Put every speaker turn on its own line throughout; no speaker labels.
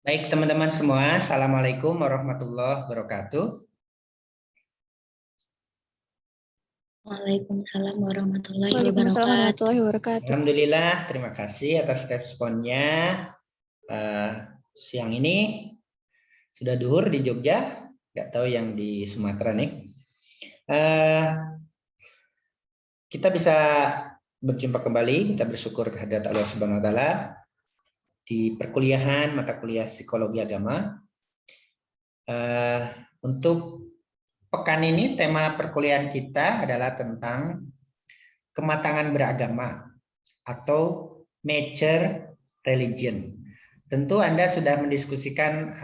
Baik teman-teman semua, Assalamualaikum warahmatullahi wabarakatuh.
Waalaikumsalam warahmatullahi
wabarakatuh.
Alhamdulillah, terima kasih atas responnya. Siang ini sudah duhur di Jogja, nggak tahu yang di Sumatera nih. Kita bisa berjumpa kembali, kita bersyukur kehadirat Allah Subhanahu wa taala di perkuliahan mata kuliah Psikologi Agama. Untuk pekan ini tema perkuliahan kita adalah tentang kematangan beragama atau mature religion. Tentu Anda sudah mendiskusikan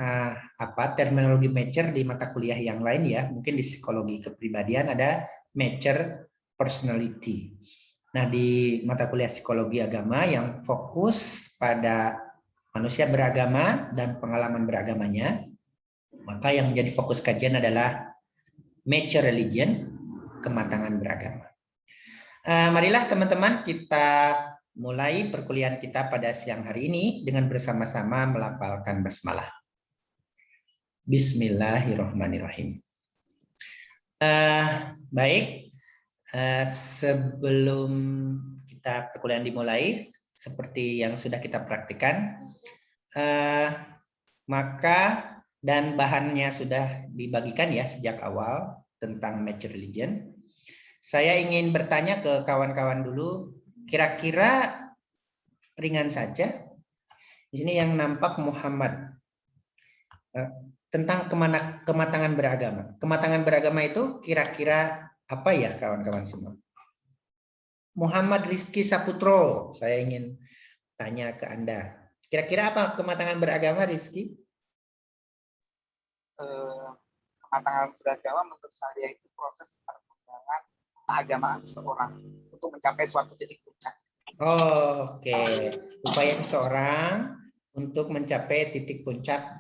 terminologi mature di mata kuliah yang lain ya. Mungkin di psikologi kepribadian ada mature personality. Nah, di mata kuliah psikologi agama yang fokus pada manusia beragama dan pengalaman beragamanya, maka yang menjadi fokus kajian adalah mature religion, kematangan beragama. Marilah teman-teman kita mulai perkuliahan kita pada siang hari ini dengan bersama-sama melafalkan basmalah. Bismillahirrahmanirrahim. Baik, sebelum kita perkuliahan dimulai, seperti yang sudah kita praktikkan, maka dan bahannya sudah dibagikan ya sejak awal tentang mature religion. Saya ingin bertanya ke kawan-kawan dulu, kira-kira ringan saja. Di sini yang nampak Muhammad tentang kematangan beragama. Kematangan beragama itu kira-kira apa ya kawan-kawan semua? Muhammad Rizky Saputro, saya ingin tanya ke Anda. Kira-kira apa kematangan beragama, Rizky?
Kematangan beragama menurut saya itu proses perkembangan keagamaan seseorang untuk mencapai suatu titik puncak.
Oke. Upaya seseorang untuk mencapai titik puncak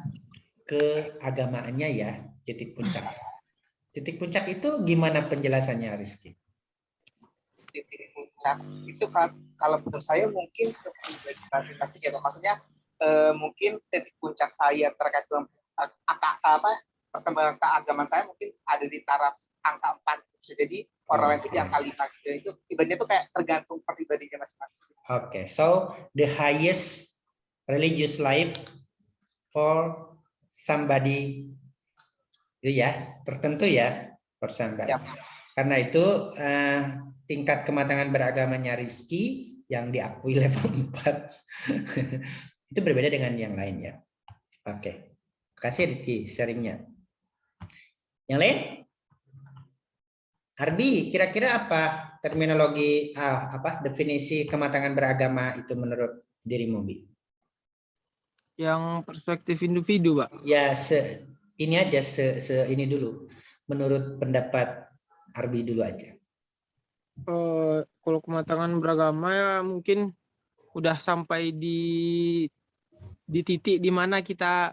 keagamaannya ya, titik puncak. Titik puncak itu gimana penjelasannya, Rizky?
Titik puncak itu kalau menurut saya mungkin masing-masing ya, maksudnya mungkin titik puncak saya terkait dengan perkembangan keagamaan saya mungkin ada di taraf angka 4. Jadi orang lain itu di angka 5. Dan itu ibaratnya itu kayak tergantung pribadinya masing-masing.
Okay, so the highest religious life for somebody itu ya, tertentu ya, for somebody. Ya. Karena itu tingkat kematangan beragamanya Rizky yang diakui level 4 itu berbeda dengan yang lain ya. Oke. Kasih Rizky sharingnya. Yang lain? Arbi, kira-kira apa terminologi definisi kematangan beragama itu menurut dirimu, Bi?
Yang perspektif individu, Pak.
Ya, ini aja ini dulu. Menurut pendapat Arbi dulu aja.
Kalau kematangan beragama ya mungkin udah sampai di titik di mana kita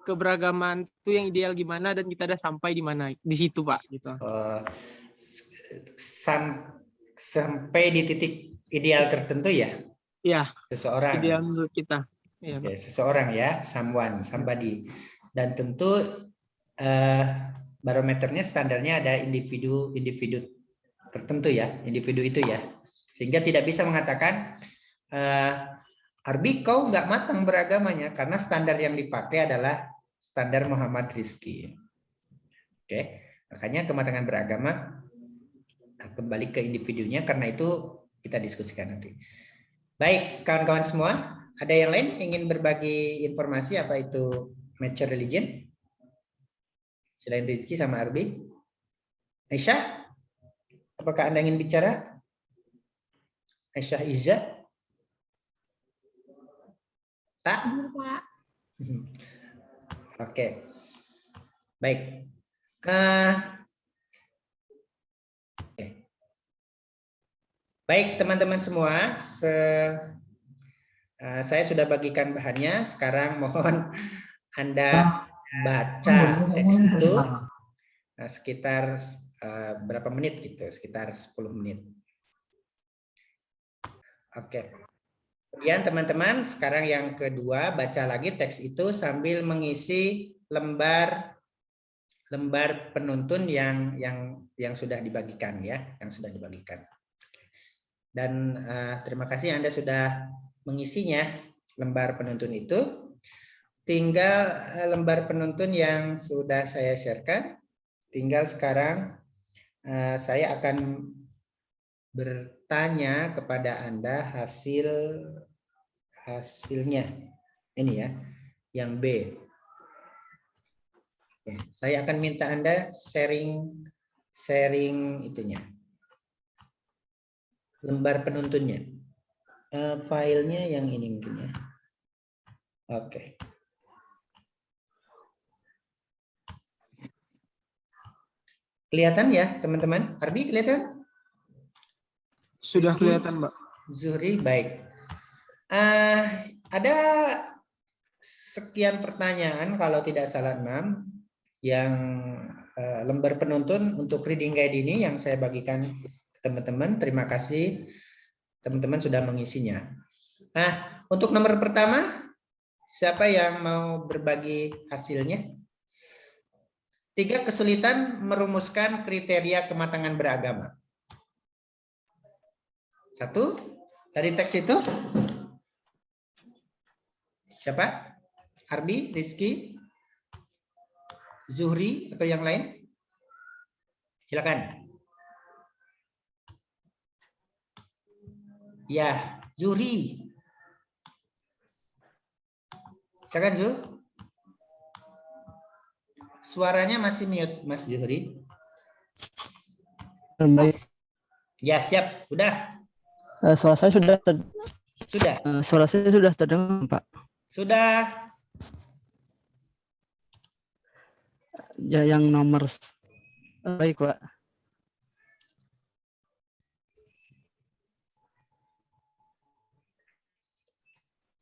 keberagaman itu yang ideal gimana dan kita udah sampai di mana di situ, Pak, gitu.
Sampai di titik ideal tertentu ya?
Iya.
Seseorang.
Ideal menurut kita.
Ya, okay, seseorang ya, somebody. Dan tentu barometernya standarnya ada individu tertentu ya, individu itu ya. Sehingga tidak bisa mengatakan Arbi kau nggak matang beragamanya karena standar yang dipakai adalah standar Muhammad Rizky. Oke, makanya kematangan beragama kembali ke individunya, karena itu kita diskusikan nanti. Baik, kawan-kawan semua, ada yang lain ingin berbagi informasi apa itu mature religion? Selain Rizky sama Arbi. Aisyah, apakah Anda ingin bicara? Aisyah Iza? Tak? Oke. Baik. Baik teman-teman semua, saya sudah bagikan bahannya. Sekarang mohon Anda baca teks itu sekitar berapa menit gitu, sekitar 10 menit. Oke. Kemudian teman-teman sekarang yang kedua, baca lagi teks itu sambil mengisi lembar penuntun yang sudah dibagikan ya, yang sudah dibagikan. Dan terima kasih Anda sudah mengisinya lembar penuntun itu. Tinggal lembar penuntun yang sudah saya sharekan. Tinggal sekarang saya akan bertanya kepada Anda hasilnya. Ini ya, yang B. Oke, saya akan minta Anda sharing itunya. Lembar penuntunnya. Filenya yang ini mungkin ya. Oke. Kelihatan ya, teman-teman? Arbi, kelihatan?
Sudah kelihatan, Mbak.
Zuhri, baik. Ada sekian pertanyaan, kalau tidak salah 6, yang lembar penuntun untuk reading guide ini yang saya bagikan ke teman-teman. Terima kasih teman-teman sudah mengisinya. Nah, untuk nomor pertama, siapa yang mau berbagi hasilnya? 3 kesulitan merumuskan kriteria kematangan beragama. 1, dari teks itu. Siapa? Arbi, Rizky, Zuhri, atau yang lain? Silakan. Ya, Zuhri. Silakan, Zuh. Suaranya masih mute, Mas Zuhri.
Baik.
Ya, siap. Udah.
Suara saya sudah
Sudah.
suara saya sudah terdengar, Pak.
Sudah.
Ya, yang nomor baik, Pak.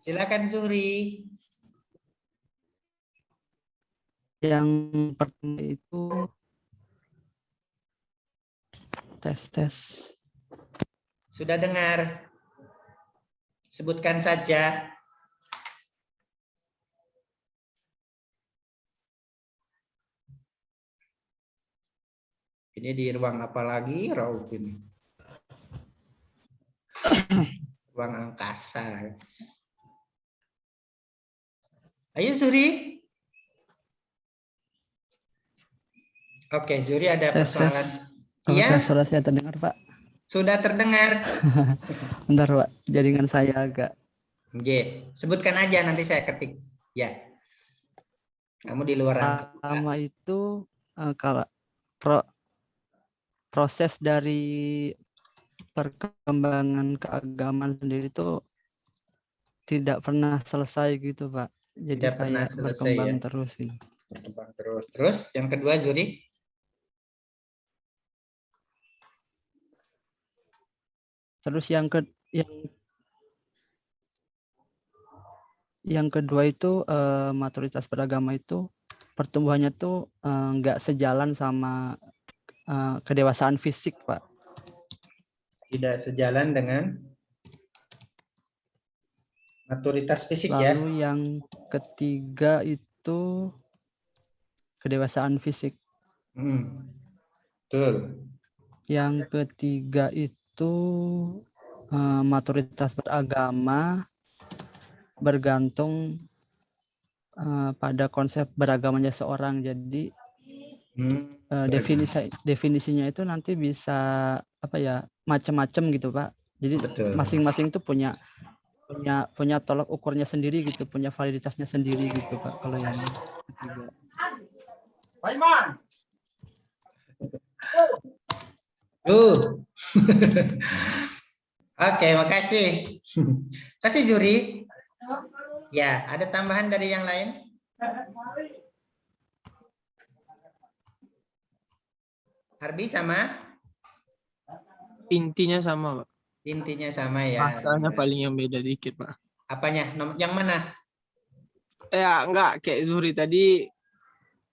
Silakan Zuhri.
Yang pertama itu tes.
Sudah dengar? Sebutkan saja. Ini di ruang apa lagi, Rauf ini? Ruang angkasa. Ayo Zuri. Oke, Zuri ada persoalan. Iya.
Suara saya terdengar, Pak.
Sudah terdengar.
Bentar, Pak. Jaringan saya agak.
Oke, sebutkan aja nanti saya ketik. Ya. Kamu di luar.
Pertama itu kalau proses dari perkembangan keagamaan sendiri itu tidak pernah selesai gitu, Pak. Jadi
Tidak pernah
kayak
selesai,
berkembang
ya?
terus gitu.
Berkembang terus. Terus yang kedua, Zuri?
Terus yang kedua itu maturitas beragama itu pertumbuhannya tuh nggak sejalan sama kedewasaan fisik, Pak.
Tidak sejalan dengan maturitas fisik.
Lalu
ya.
yang ketiga itu kedewasaan fisik.
Betul.
Yang ketiga itu maturitas beragama bergantung pada konsep beragamanya seorang. Jadi definisinya itu nanti bisa apa ya, macam-macam gitu, Pak. Jadi masing-masing tuh punya tolak ukurnya sendiri gitu, punya validitasnya sendiri gitu, Pak. Kalau yang ketiga.
Oke, makasih. Kasih Juri. Ya, ada tambahan dari yang lain? Arbi sama?
Intinya sama, Pak.
Intinya sama ya.
Bahasanya paling yang beda dikit, Pak.
Apanya? Yang mana?
Ya, enggak kayak Zuhri tadi,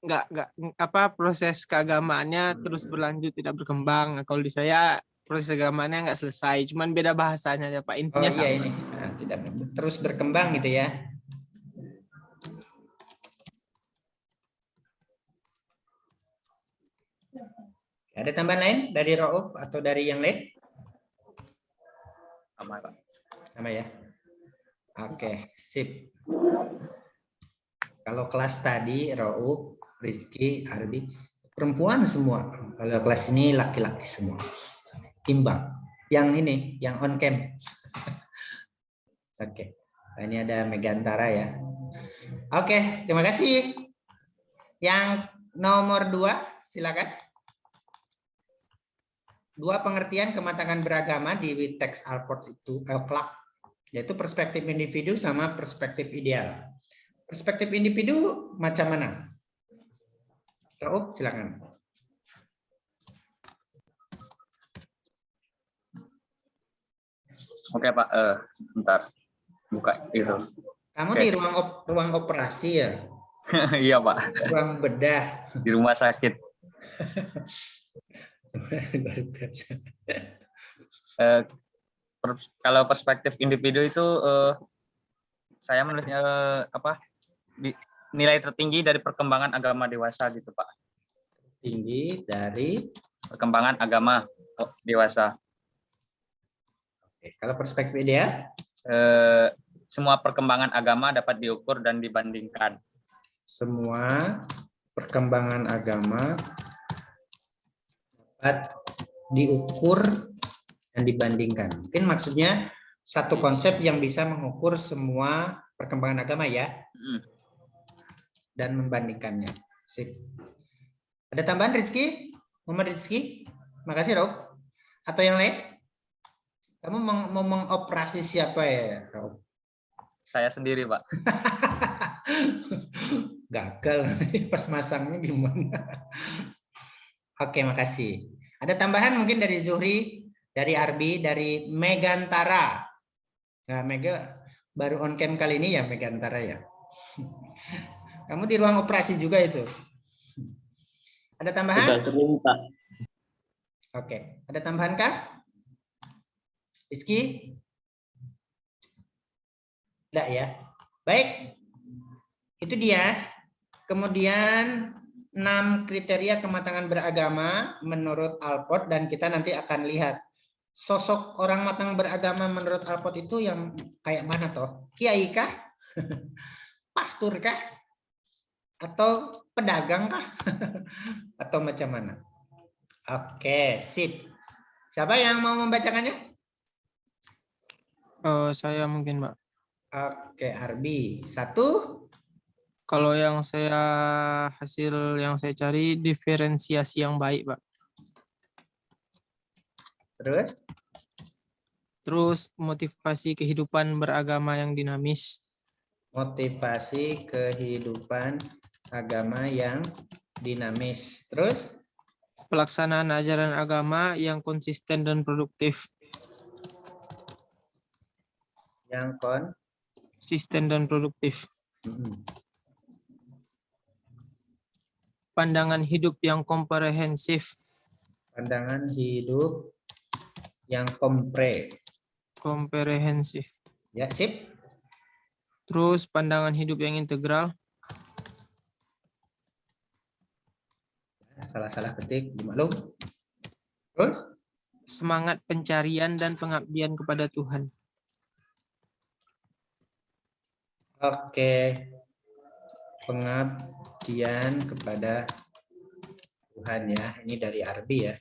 enggak apa proses keagamaannya terus berlanjut tidak berkembang. Kalau di saya proses agamaannya enggak selesai, cuman beda bahasanya ya, Pak. Intinya sama.
Iya ini. tidak terus berkembang gitu ya. Ada tambahan lain dari Rauf atau dari yang lain?
Sama, Pak.
Sama ya. Oke, sip. Kalau kelas tadi Rauf, Rizky, Arbi, perempuan semua. Kalau kelas ini laki-laki semua. Imbang. Yang ini, yang on cam. Oke. Nah, ini ada Megantara ya. Oke, terima kasih. Yang nomor 2, silakan. 2 pengertian kematangan beragama di Wittex Alport itu Clark, yaitu perspektif individu sama perspektif ideal. Perspektif individu macam mana? Rauf, silakan.
Oke Pak, bentar buka itu.
Kamu
Oke.
di ruang operasi ya?
Iya Pak,
Ruang bedah.
di rumah sakit.
Luar biasa.
Kalau perspektif individu itu saya menulisnya nilai tertinggi dari perkembangan agama dewasa gitu Pak.
Tinggi dari
Perkembangan agama dewasa.
Oke, kalau perspektif ideal?
Semua perkembangan agama dapat diukur dan dibandingkan.
Semua perkembangan agama dapat diukur dan dibandingkan. Mungkin maksudnya satu konsep yang bisa mengukur semua perkembangan agama ya, dan membandingkannya. Sip. Ada tambahan Rizky? Muhammad Rizky? Makasih Rauf. Atau yang lain? Kamu mau mengoperasi siapa ya Rauf?
Saya sendiri Pak.
Gagal pas masangnya gimana? Oke, makasih. Ada tambahan mungkin dari Zuhri, dari Arbi, dari Megantara. Nah, Mega baru on cam kali ini ya, Megantara ya. Kamu di ruang operasi juga itu. Ada tambahan?
Sudah sering, Pak.
Oke, ada tambahan kah? Rizky? Tidak ya. Baik. Itu dia. Kemudian 6 kriteria kematangan beragama menurut Alport, dan kita nanti akan lihat sosok orang matang beragama menurut Alport itu yang kayak mana toh? Kiai kah? Pastor kah? Atau pedagang kah? Atau macam mana? Oke, sip. Siapa yang mau membacakannya?
Saya mungkin, Pak.
Oke, Arbi. 1.
Kalau yang hasil yang saya cari diferensiasi yang baik, Pak. Terus motivasi kehidupan beragama yang dinamis.
Motivasi kehidupan agama yang dinamis. Terus?
Pelaksanaan ajaran agama yang konsisten dan produktif.
Yang
Konsisten dan produktif. Pandangan hidup yang komprehensif.
Pandangan hidup yang
komprehensif.
Ya, sip.
Terus pandangan hidup yang integral.
Salah-salah ketik, dimaklum. Terus?
Semangat pencarian dan pengabdian kepada Tuhan.
Oke. Pengabdian kepada Tuhan ya. Ini dari Arbi ya.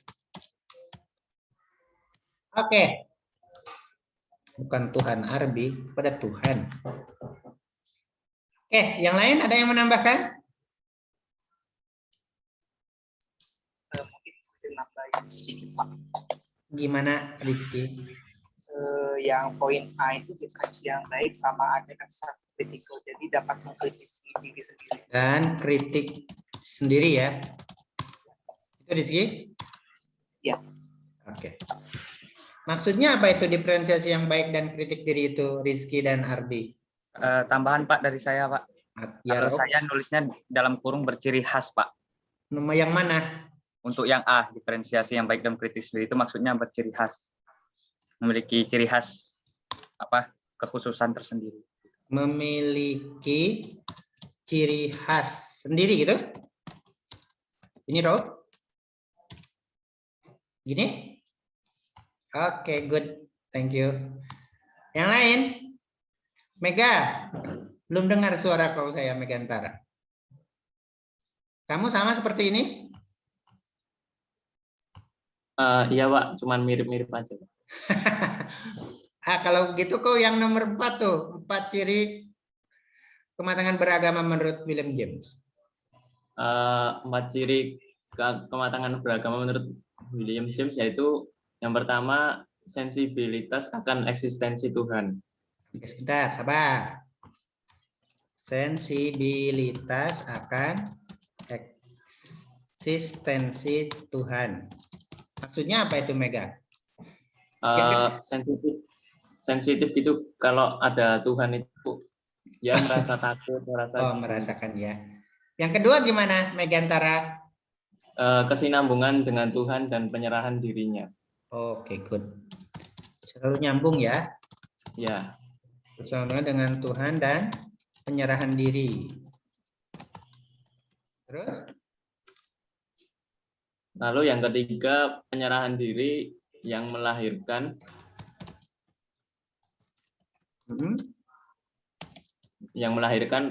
Oke. Bukan Tuhan Arbi, kepada Tuhan. Oke, yang lain ada yang menambahkan?
Mungkin bisa nambahin sedikit, Pak.
Gimana, Rizky?
Yang poin A itu diferensi yang baik sama ada satu kritikal, jadi dapat mengkritisi diri sendiri.
Dan kritik sendiri ya. Itu Rizky?
Ya.
Oke. Maksudnya apa itu diferensiasi yang baik dan kritik diri itu, Rizky dan Arbi?
Tambahan Pak dari saya Pak.
Ya,
Kalau saya nulisnya dalam kurung berciri khas Pak.
Nama yang mana?
Untuk yang A, diferensiasi yang baik dan kritis itu maksudnya berciri khas. Memiliki ciri khas kekhususan tersendiri.
Memiliki ciri khas sendiri gitu. Ini Raul. Gini. Oke, good. Thank you. Yang lain? Mega. Belum dengar suara kau saya, Megantara. Kamu sama seperti ini?
Iya Pak, cuman mirip-mirip aja.
Kalau gitu kau yang nomor 4 tuh. 4 ciri kematangan beragama menurut William James.
4 ciri kematangan beragama menurut William James yaitu yang pertama sensibilitas akan eksistensi Tuhan.
Oke, sebentar, sabar. Sensibilitas akan eksistensi Tuhan. Maksudnya apa itu, Mega?
Sensitif gitu, kalau ada Tuhan itu ya merasa takut,
merasakan ya. Yang kedua gimana, Megantara?
Kesinambungan dengan Tuhan dan penyerahan dirinya.
Oke, good. Selalu nyambung ya.
Ya.
Kesinambungan dengan Tuhan dan penyerahan diri. Terus?
Lalu yang ketiga, penyerahan diri yang melahirkan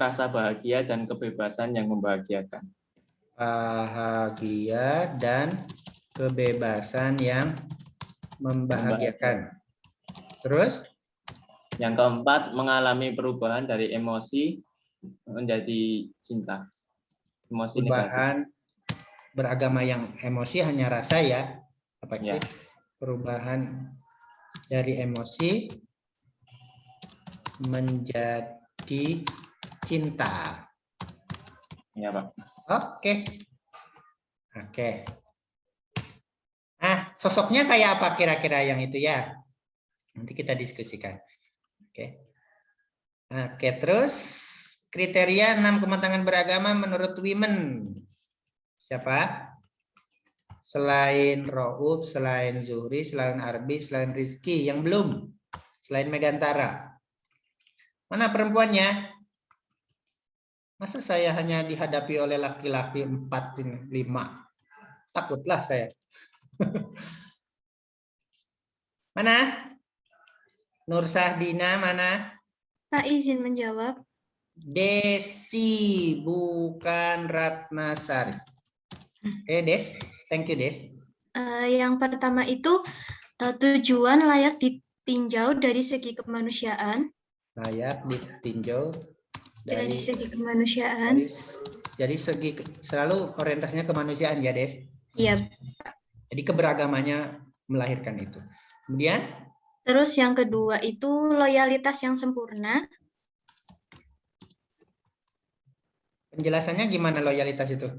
rasa bahagia dan kebebasan yang membahagiakan.
Bahagia dan kebebasan yang membahagiakan. Terus?
Yang keempat, mengalami perubahan dari emosi menjadi cinta. Emosi
perubahan negatif. Beragama yang emosi hanya rasa ya. Apa sih? Ya. Perubahan dari emosi menjadi cinta.
Ya, Pak.
Oke. Oke. Nah, sosoknya kayak apa kira-kira yang itu ya? Nanti kita diskusikan. Oke. Oke, terus kriteria 6 kematangan beragama menurut Women. Siapa? Selain Rauf, selain Zuhri, selain Arbi, selain Rizky, yang belum. Selain Megantara. Mana perempuannya? Masa saya hanya dihadapi oleh laki-laki 4, 5? Takutlah saya. Mana? Nur Sahdina mana?
Pak izin menjawab.
Desi, bukan Ratnasari. Oke, Des. Thank you, Des.
Yang pertama itu tujuan layak ditinjau dari segi kemanusiaan.
Layak ditinjau dari
segi kemanusiaan.
Jadi segi selalu orientasinya kemanusiaan ya, Des?
Iya.
Jadi keberagamannya melahirkan itu. Kemudian?
Terus yang kedua itu loyalitas yang sempurna.
Penjelasannya gimana loyalitas itu?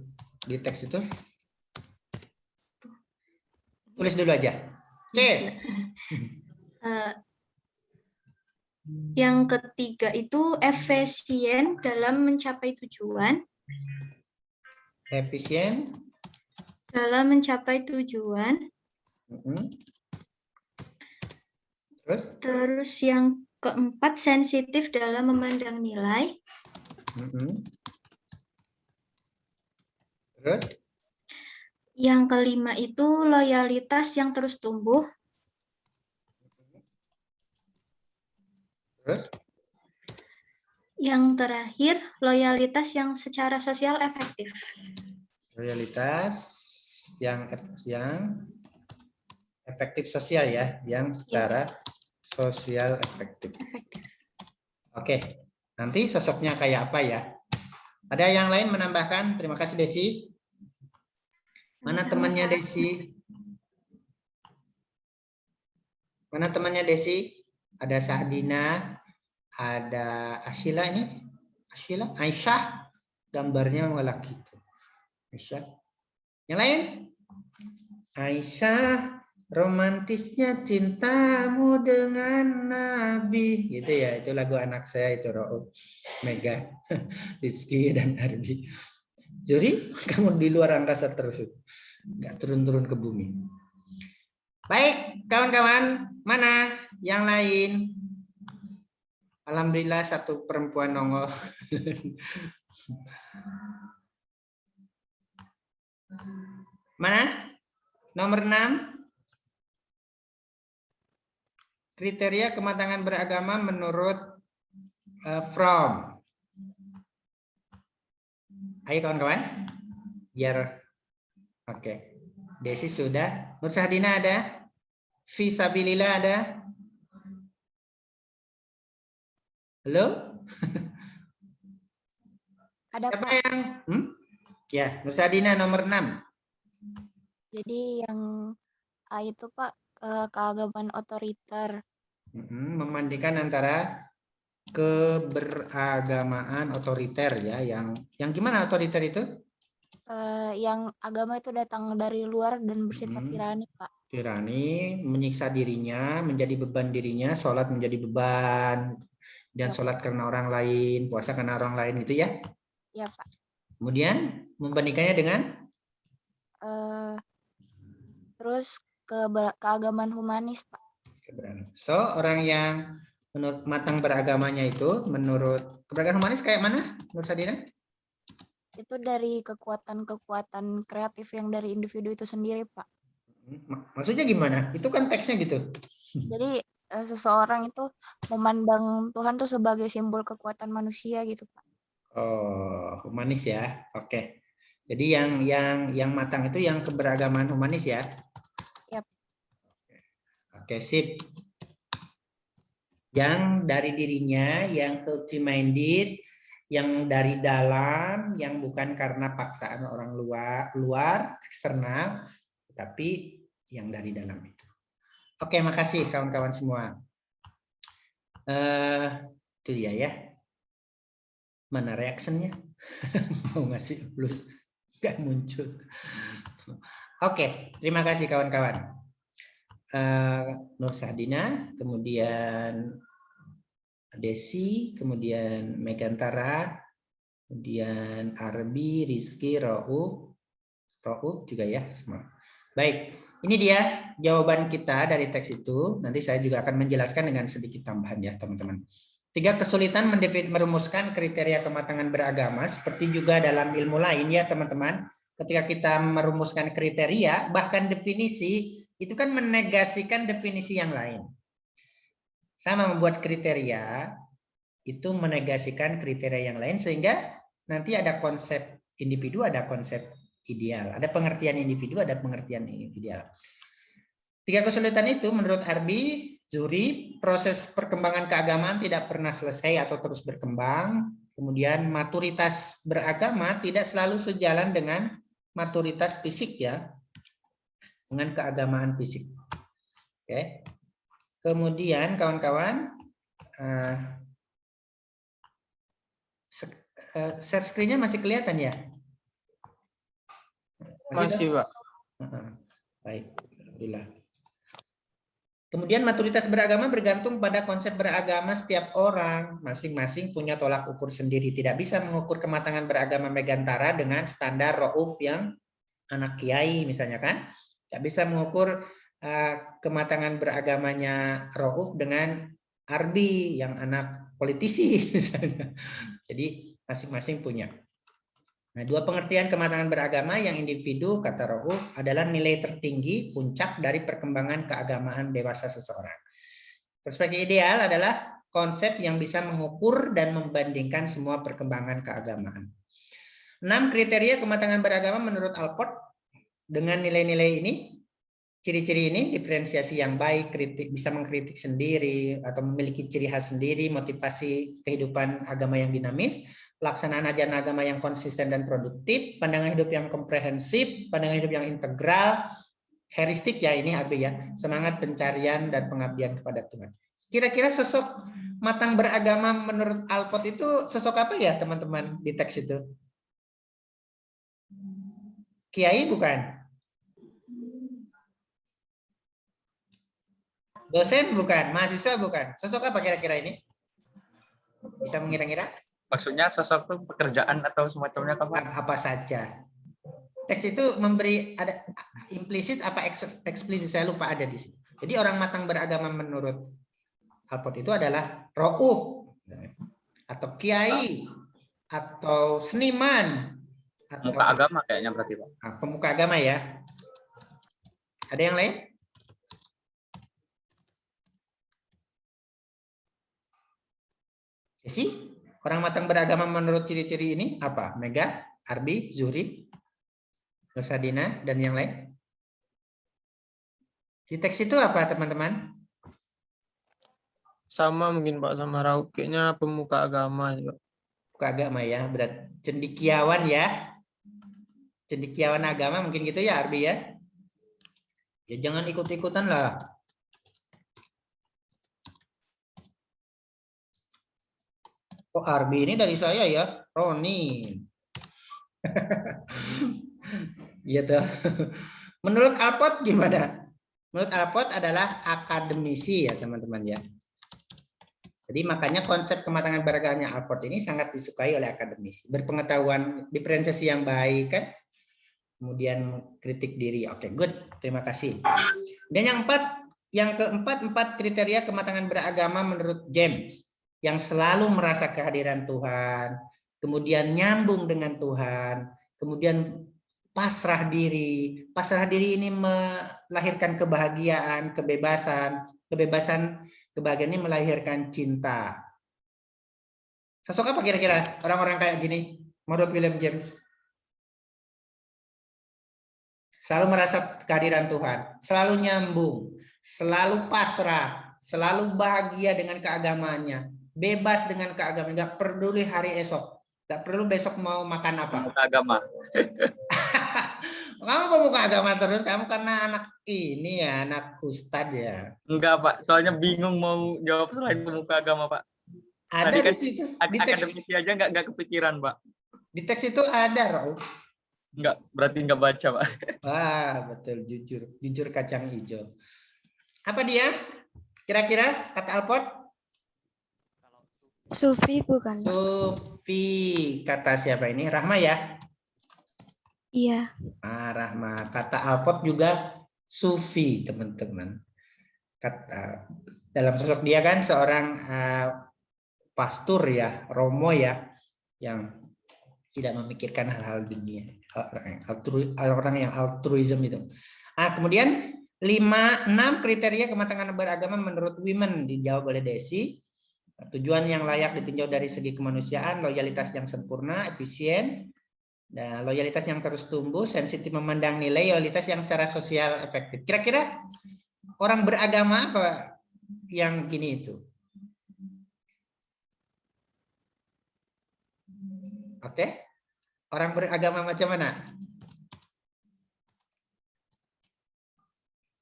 Di teks itu? Tulis dulu aja. C.
Yang ketiga itu efisien dalam mencapai tujuan.
Efisien
dalam mencapai tujuan. Terus yang keempat sensitif dalam memandang nilai.
Terus?
Yang kelima itu loyalitas yang terus tumbuh.
Terus?
Yang terakhir, loyalitas yang secara sosial efektif.
Loyalitas yang efektif sosial ya, yang secara sosial efektif. Oke, nanti sosoknya kayak apa ya? Ada yang lain menambahkan? Terima kasih Desi. Mana temannya Desi? Mana temannya Desi? Ada Sahdina, ada Ashila ini. Ashila, Aisyah. Gambarnya laki itu. Aisyah. Yang lain? Aisyah, romantisnya cintamu dengan Nabi. Gitu ya, itu lagu anak saya itu Rauf, Mega, Rizky dan Arbi. Zuri, kamu di luar angkasa terus. Nggak turun-turun ke bumi. Baik, kawan-kawan. Mana yang lain? Alhamdulillah satu perempuan nongol. Mana? Nomor 6. Kriteria kematangan beragama menurut From. Ayo kawan-kawan. Biar oke. Desi sudah. Nur Sahdina ada? Fisabilillah ada? Halo?
Ada,
Siapa
Pak.
yang? Ya, Nur Sahdina nomor 6.
Jadi yang A itu, Pak, keagamaan otoriter.
Membandingkan antara keberagamaan otoriter ya, yang gimana otoriter itu?
Yang agama itu datang dari luar dan bersifat tirani, Pak.
Tirani, menyiksa dirinya, menjadi beban dirinya, sholat menjadi beban, dan
Ya,
sholat karena orang lain, puasa karena orang lain itu ya?
Ya, Pak.
Kemudian membandingkannya dengan?
Terus keagamaan humanis, Pak.
So, orang yang menurut matang beragamanya itu, menurut keberagaman humanis kayak mana, menurut Sadina?
Itu dari kekuatan-kekuatan kreatif yang dari individu itu sendiri, Pak.
Maksudnya gimana? Itu kan teksnya gitu.
Jadi seseorang itu memandang Tuhan tuh sebagai simbol kekuatan manusia gitu, Pak.
Oh, humanis ya. Oke. Jadi yang matang itu yang keberagaman humanis ya.
Yap.
Oke, sip. Yang dari dirinya, yang culture-minded, yang dari dalam, yang bukan karena paksaan orang luar eksternal, tapi yang dari dalam itu. Oke, makasih kawan-kawan semua. Itu dia ya. Mana reactionnya? Mau ngasih plus, nggak muncul. Oke, terima kasih kawan-kawan. Nur Sahdina, kemudian Desi, kemudian Megantara, kemudian Arbi, Rizky, Rauf juga ya semua. Baik, ini dia jawaban kita dari teks itu. Nanti saya juga akan menjelaskan dengan sedikit tambahan ya teman-teman. 3 kesulitan merumuskan kriteria kematangan beragama, seperti juga dalam ilmu lain ya teman-teman. Ketika kita merumuskan kriteria, bahkan definisi, itu kan menegasikan definisi yang lain. Sama membuat kriteria, itu menegasikan kriteria yang lain, sehingga nanti ada konsep individu, ada konsep ideal. Ada pengertian individu, ada pengertian ideal. 3 kesulitan itu menurut Arbi, Zuhri, proses perkembangan keagamaan tidak pernah selesai atau terus berkembang. Kemudian maturitas beragama tidak selalu sejalan dengan maturitas fisik ya. Dengan keagamaan fisik. Oke. Kemudian kawan-kawan, share screen-nya masih kelihatan ya?
Masih, Pak.
Baik, alhamdulillah. Kemudian maturitas beragama bergantung pada konsep beragama setiap orang. Masing-masing punya tolak ukur sendiri. Tidak bisa mengukur kematangan beragama Megantara dengan standar Rauf yang anak kiai misalnya kan. Tidak bisa mengukur kematangan beragamanya Rauf dengan Arbi yang anak politisi misalnya. Jadi masing-masing punya. Nah, 2 pengertian kematangan beragama yang individu, kata Rauf, adalah nilai tertinggi puncak dari perkembangan keagamaan dewasa seseorang. Perspektif ideal adalah konsep yang bisa mengukur dan membandingkan semua perkembangan keagamaan. 6 kriteria kematangan beragama menurut Alport dengan nilai-nilai ini, ciri-ciri ini, diferensiasi yang baik, bisa mengkritik sendiri atau memiliki ciri khas sendiri, motivasi kehidupan agama yang dinamis, pelaksanaan ajaran agama yang konsisten dan produktif, pandangan hidup yang komprehensif, pandangan hidup yang integral, heuristik ya ini Abi ya, semangat pencarian dan pengabdian kepada Tuhan. Kira-kira sosok matang beragama menurut Alport itu sosok apa ya teman-teman di teks itu? Kiai bukan? Dosen bukan? Mahasiswa bukan? Sosok apa kira-kira ini? Bisa mengira-ngira?
Maksudnya sosok itu pekerjaan atau semacamnya
apa saja. Teks itu memberi ada implisit apa eksplisit, saya lupa ada di sini. Jadi orang matang beragama menurut Alport itu adalah Rauf. atau kiai, atau seniman, atau
Pemuka agama kayaknya berarti Pak.
pemuka agama ya. Ada yang lain? Jesse, orang matang beragama menurut ciri-ciri ini apa? Mega, Arbi, Zuhri, Nusadina, dan yang lain? Di teks itu apa teman-teman?
Sama mungkin Pak sama Raub, kayaknya pemuka agama juga.
Pemuka agama ya, berarti cendekiawan ya. Cendekiawan agama mungkin gitu ya Arbi ya. Ya jangan ikut-ikutan lah. Oh Arbi ini dari saya ya, Roni. Gitu. Menurut Alpot gimana? Menurut Alpot adalah akademisi ya teman-teman ya. Jadi makanya konsep kematangan beragamanya Alpot ini sangat disukai oleh akademisi. Berpengetahuan, diferensiasi yang baik kan. Kemudian kritik diri. Oke, good. Terima kasih. Dan yang keempat, 4 kriteria kematangan beragama menurut James. Yang selalu merasa kehadiran Tuhan, kemudian nyambung dengan Tuhan, kemudian pasrah diri. Pasrah diri ini melahirkan kebahagiaan, kebebasan. Kebahagiaan ini melahirkan cinta. Sosok apa kira-kira orang-orang kayak gini menurut William James? Selalu merasa kehadiran Tuhan, selalu nyambung, selalu pasrah, selalu bahagia dengan keagamaannya, bebas dengan keagamaan, nggak peduli hari esok, nggak perlu besok mau makan apa.
Pemuka agama.
Kamu pemuka agama terus, kamu karena anak ini ya, anak ustadz ya.
Enggak Pak, soalnya bingung mau jawab selain pemuka agama Pak.
Ada
Tadi kan
di situ.
akademisi aja nggak kepikiran Pak.
Di teks itu ada, Rauf.
Enggak, berarti nggak baca Pak.
Wah, betul, jujur kacang hijau. Apa dia? Kira-kira kata Alpot?
Sufi bukan?
Sufi. Kata siapa ini? Rahma ya?
Iya.
Rahma. Kata Alpot juga Sufi, teman-teman. Kata dalam sosok dia kan seorang pastor ya, romo ya, yang tidak memikirkan hal-hal dunia, orang yang altruism itu. Kemudian 6 kriteria kematangan beragama menurut Women dijawab oleh Desi. Tujuan yang layak ditinjau dari segi kemanusiaan, loyalitas yang sempurna, efisien, dan loyalitas yang terus tumbuh, sensitif memandang nilai, loyalitas yang secara sosial efektif. Kira-kira orang beragama apa yang gini itu? Oke, orang beragama macam mana?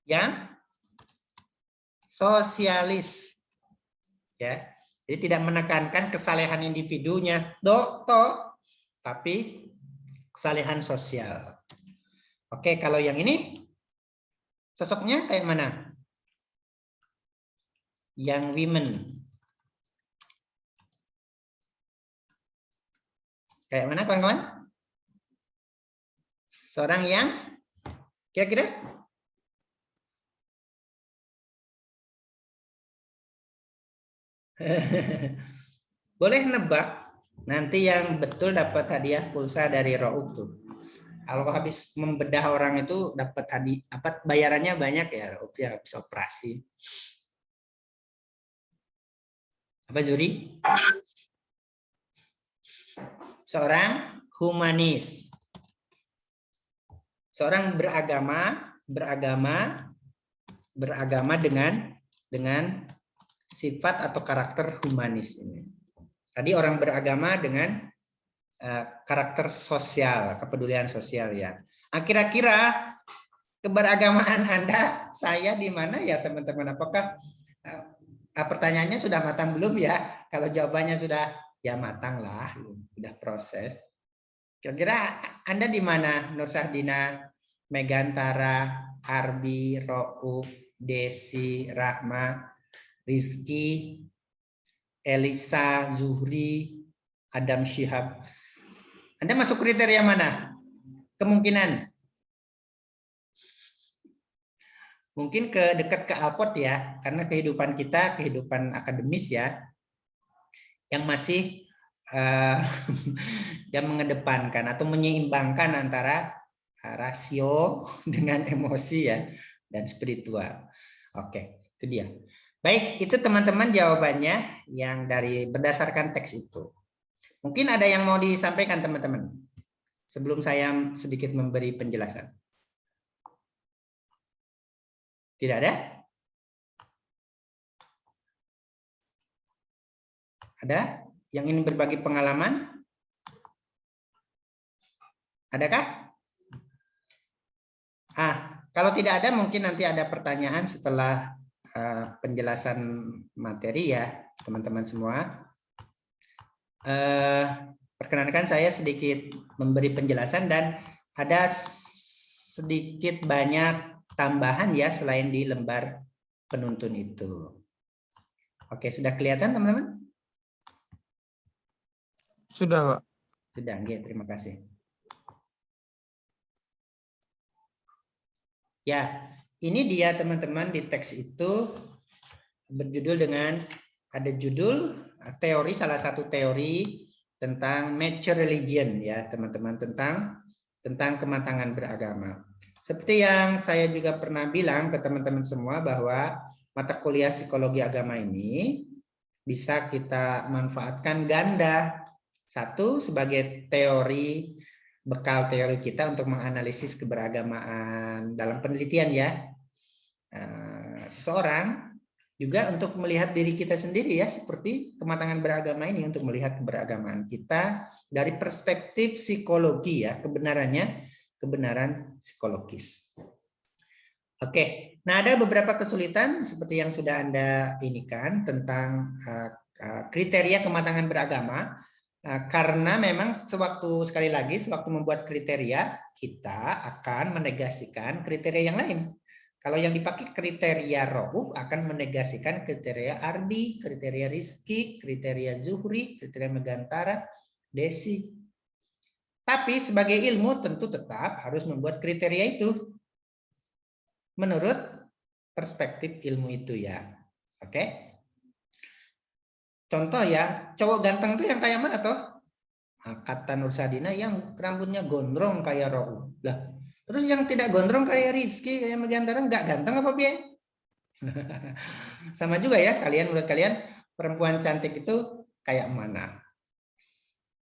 Yang sosialis, ya. Jadi tidak menekankan kesalehan individunya, tapi kesalehan sosial. Oke, kalau yang ini sosoknya kayak mana? Yang women. Kayak mana kawan-kawan? Seorang yang kira-kira? Boleh nebak. Nanti yang betul dapat hadiah pulsa dari Rauf tuh. Kalau habis membedah orang itu dapat hadiah, bayarannya banyak ya, Rauf ya, habis operasi. Apa Zuri? Seorang humanis. Seorang beragama dengan sifat atau karakter humanis ini. Tadi orang beragama dengan karakter sosial, kepedulian sosial ya. Kira-kira keberagamaan Anda, saya di mana ya teman-teman? Apakah pertanyaannya sudah matang belum ya? Kalau jawabannya sudah ya matang lah, sudah proses. Kira-kira Anda di mana? Nur Sahdina, Megantara, Arbi, Rauf, Desi, Rahma, Rizky, Elisa, Zuhri, Adam Syihab. Anda masuk kriteria mana? Kemungkinan. Mungkin dekat ke Alpot ya, karena kehidupan kita, kehidupan akademis ya. yang masih yang mengedepankan atau menyeimbangkan antara rasio dengan emosi ya dan spiritual. Oke, itu dia. Baik, itu teman-teman jawabannya yang dari berdasarkan teks itu. Mungkin ada yang mau disampaikan teman-teman sebelum saya sedikit memberi penjelasan. Tidak ada? Ada yang ingin berbagi pengalaman? Adakah? Kalau tidak ada mungkin nanti ada pertanyaan setelah penjelasan materi ya, teman-teman semua. Perkenankan saya sedikit memberi penjelasan dan ada sedikit banyak tambahan ya selain di lembar penuntun itu. Oke, sudah kelihatan teman-teman?
Sudah, Pak.
Sudah, oke, terima kasih. Ya, ini dia teman-teman di teks itu berjudul dengan ada judul teori, salah satu teori tentang mature religion ya teman-teman, tentang kematangan beragama. Seperti yang saya juga pernah bilang ke teman-teman semua bahwa mata kuliah psikologi agama ini bisa kita manfaatkan ganda. Satu, sebagai teori, bekal teori kita untuk menganalisis keberagamaan dalam penelitian ya. Seseorang juga untuk melihat diri kita sendiri ya, seperti kematangan beragama ini untuk melihat keberagamaan kita dari perspektif psikologi ya, kebenaran psikologis. Oke, nah ada beberapa kesulitan seperti yang sudah Anda inikan tentang kriteria kematangan beragama. Karena memang sekali lagi sewaktu membuat kriteria kita akan menegasikan kriteria yang lain. Kalau yang dipakai kriteria Rauf akan menegasikan kriteria Ardi, kriteria Rizky, kriteria Zuhri, kriteria Megantara, Desi. Tapi sebagai ilmu tentu tetap harus membuat kriteria itu menurut perspektif ilmu itu ya. Oke? Contoh ya, cowok ganteng tuh yang kayak mana toh? Kata Nur Sadina yang rambutnya gondrong kayak Rauf. Lah, terus yang tidak gondrong kayak Rizky, kayak Megantara nggak ganteng apa biaya? Sama juga ya, menurut kalian perempuan cantik itu kayak mana?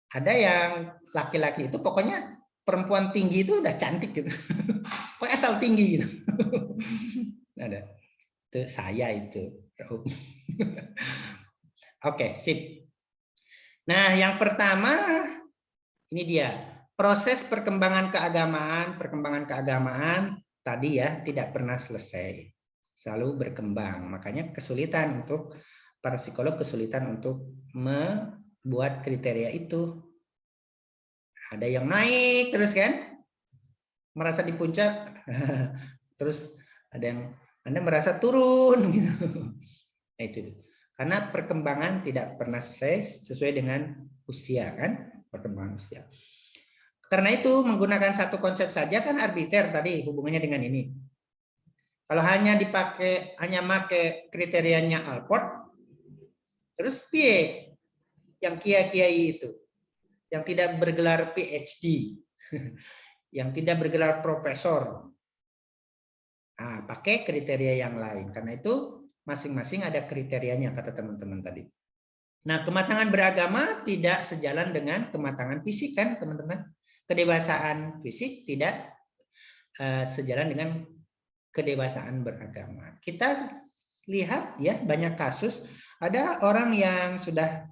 Ada yang laki-laki itu pokoknya perempuan tinggi itu udah cantik gitu. Pokoknya asal tinggi gitu. Ada. Itu saya itu. Oke, sip. Nah, yang pertama ini dia. Proses perkembangan keagamaan tadi ya tidak pernah selesai. Selalu berkembang. Makanya kesulitan untuk para psikolog untuk membuat kriteria itu. Ada yang naik terus kan? Merasa di puncak. Terus ada yang Anda merasa turun gitu. Nah, itu. Karena perkembangan tidak pernah selesai sesuai dengan usia kan, perkembangan usia. Karena itu menggunakan satu konsep saja kan arbiter tadi hubungannya dengan ini. Kalau hanya pakai kriterianya Alport, terus piye yang kiai-kiai itu, yang tidak bergelar PhD, yang tidak bergelar profesor, pakai kriteria yang lain. Karena itu masing-masing ada kriterianya kata teman-teman tadi. Nah, kematangan beragama tidak sejalan dengan kematangan fisik kan teman-teman. Kedewasaan fisik tidak sejalan dengan kedewasaan beragama. Kita lihat ya banyak kasus ada orang yang sudah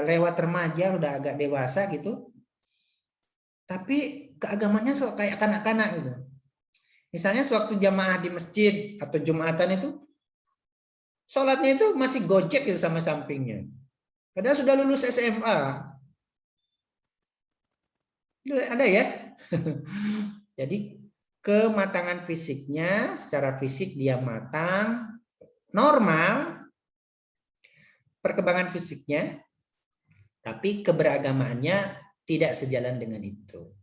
lewat remaja, sudah agak dewasa gitu. Tapi keagamannya kayak kanak-kanak gitu. Misalnya sewaktu jamaah di masjid atau Jumatan itu sholatnya itu masih gojek gitu sama sampingnya. Padahal sudah lulus SMA. Ada ya? Jadi kematangan fisiknya, secara fisik dia matang, normal, perkembangan fisiknya, tapi keberagamaannya tidak sejalan dengan itu.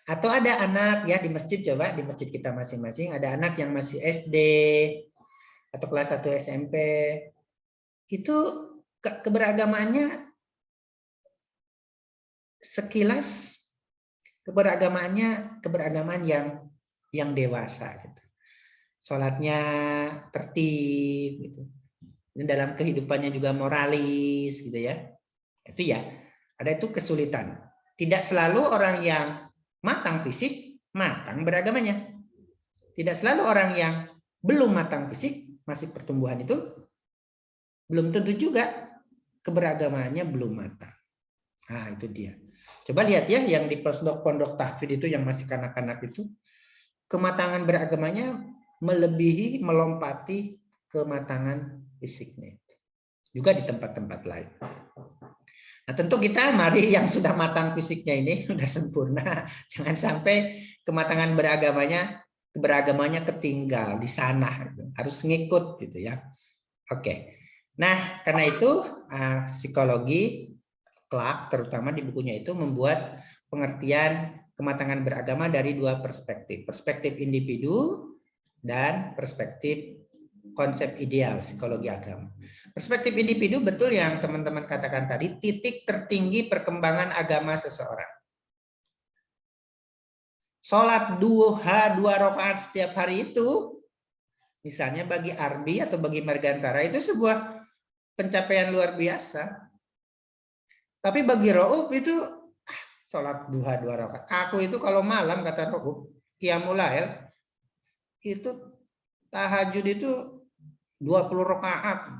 Atau ada anak ya di masjid, coba di masjid kita masing-masing, ada anak yang masih SD, atau kelas 1 SMP, itu keberagamaannya sekilas keberagamaan yang dewasa gitu. Sholatnya tertib gitu. Dalam kehidupannya juga moralis gitu ya. Itu ya, ada itu kesulitan. Tidak selalu orang yang matang fisik matang beragamanya. Tidak selalu orang yang belum matang fisik masih pertumbuhan itu belum tentu juga keberagamaannya belum matang. Nah, itu dia. Coba lihat ya yang di pondok tahfidz itu yang masih kanak-kanak itu kematangan beragamanya melebihi melompati kematangan fisiknya. Juga di tempat-tempat lain. Nah, tentu kita mari yang sudah matang fisiknya ini sudah sempurna, jangan sampai kematangan beragamanya ketinggal di sana, harus ngikut gitu ya. Oke. Nah, karena itu psikologi Clark terutama di bukunya itu membuat pengertian kematangan beragama dari dua perspektif, perspektif individu dan perspektif konsep ideal psikologi agama. Perspektif individu betul yang teman-teman katakan tadi, titik tertinggi perkembangan agama seseorang. Sholat duha 2 rakaat setiap hari itu, misalnya bagi Arbi atau bagi Margantara itu sebuah pencapaian luar biasa. Tapi bagi Rauf itu sholat duha 2 rakaat. Aku itu kalau malam kata Rauf, qiyamul lail itu tahajud itu 20 rakaat,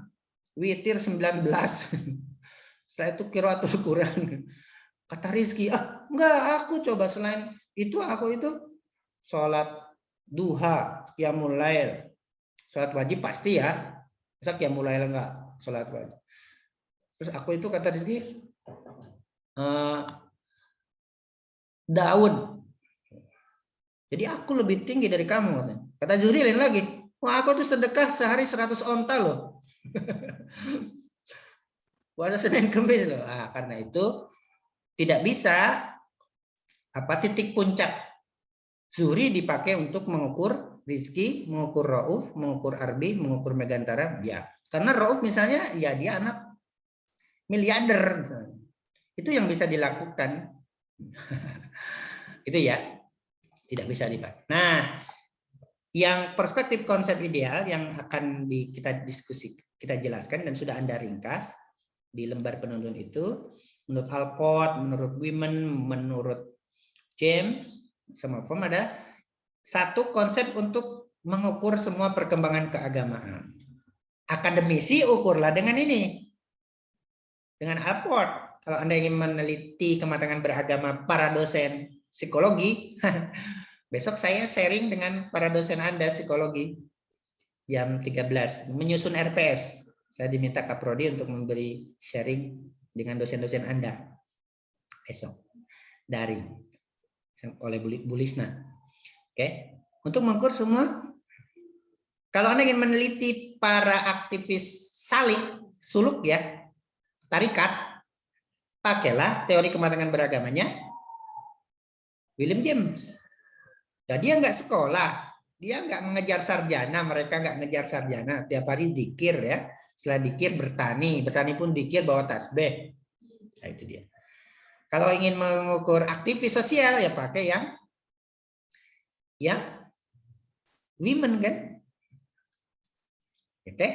witir 19. Setelah itu qiraatul Quran. Kata Rizky, enggak, aku coba selain itu aku itu sholat duha, qiyamul lail. Sholat wajib pasti ya. Masa qiyamul lail enggak sholat wajib. Terus aku itu kata Rizky, Daud. Jadi aku lebih tinggi dari kamu. Kata Zuhri lain lagi. Wah, aku tuh sedekah sehari 100 onta loh. Puasa Senin Kemis loh. Karena itu tidak bisa titik puncak Zuhri dipakai untuk mengukur Rizki, mengukur Rauf, mengukur Arbi, mengukur Megantara. Ya, karena Rauf misalnya ya dia anak miliarder misalnya. Itu yang bisa dilakukan. Itu ya. Tidak bisa dipakai. Nah, yang perspektif konsep ideal yang akan kita diskusi, kita jelaskan dan sudah Anda ringkas di lembar penuntun itu, menurut Alport, menurut Women, menurut James, sama form ada satu konsep untuk mengukur semua perkembangan keagamaan. Akademisi ukurlah dengan ini. Dengan Alport. Kalau Anda ingin meneliti kematangan beragama para dosen psikologi, besok saya sharing dengan para dosen Anda psikologi jam 13 menyusun RPS. Saya diminta Kaprodi untuk memberi sharing dengan dosen-dosen Anda besok daring oleh Bu Lisna. Oke, untuk mengukur semua. Kalau Anda ingin meneliti para aktivis suluk ya, tarikat, pakailah teori kematangan beragamanya William James. Nah, dia nggak sekolah, dia nggak mengejar sarjana, mereka nggak ngejar sarjana, tiap hari dikir ya, setelah dikir bertani pun dikir bawa tasbih. Nah, itu dia. Kalau ingin mengukur aktivis sosial ya pakai yang women kan, oke,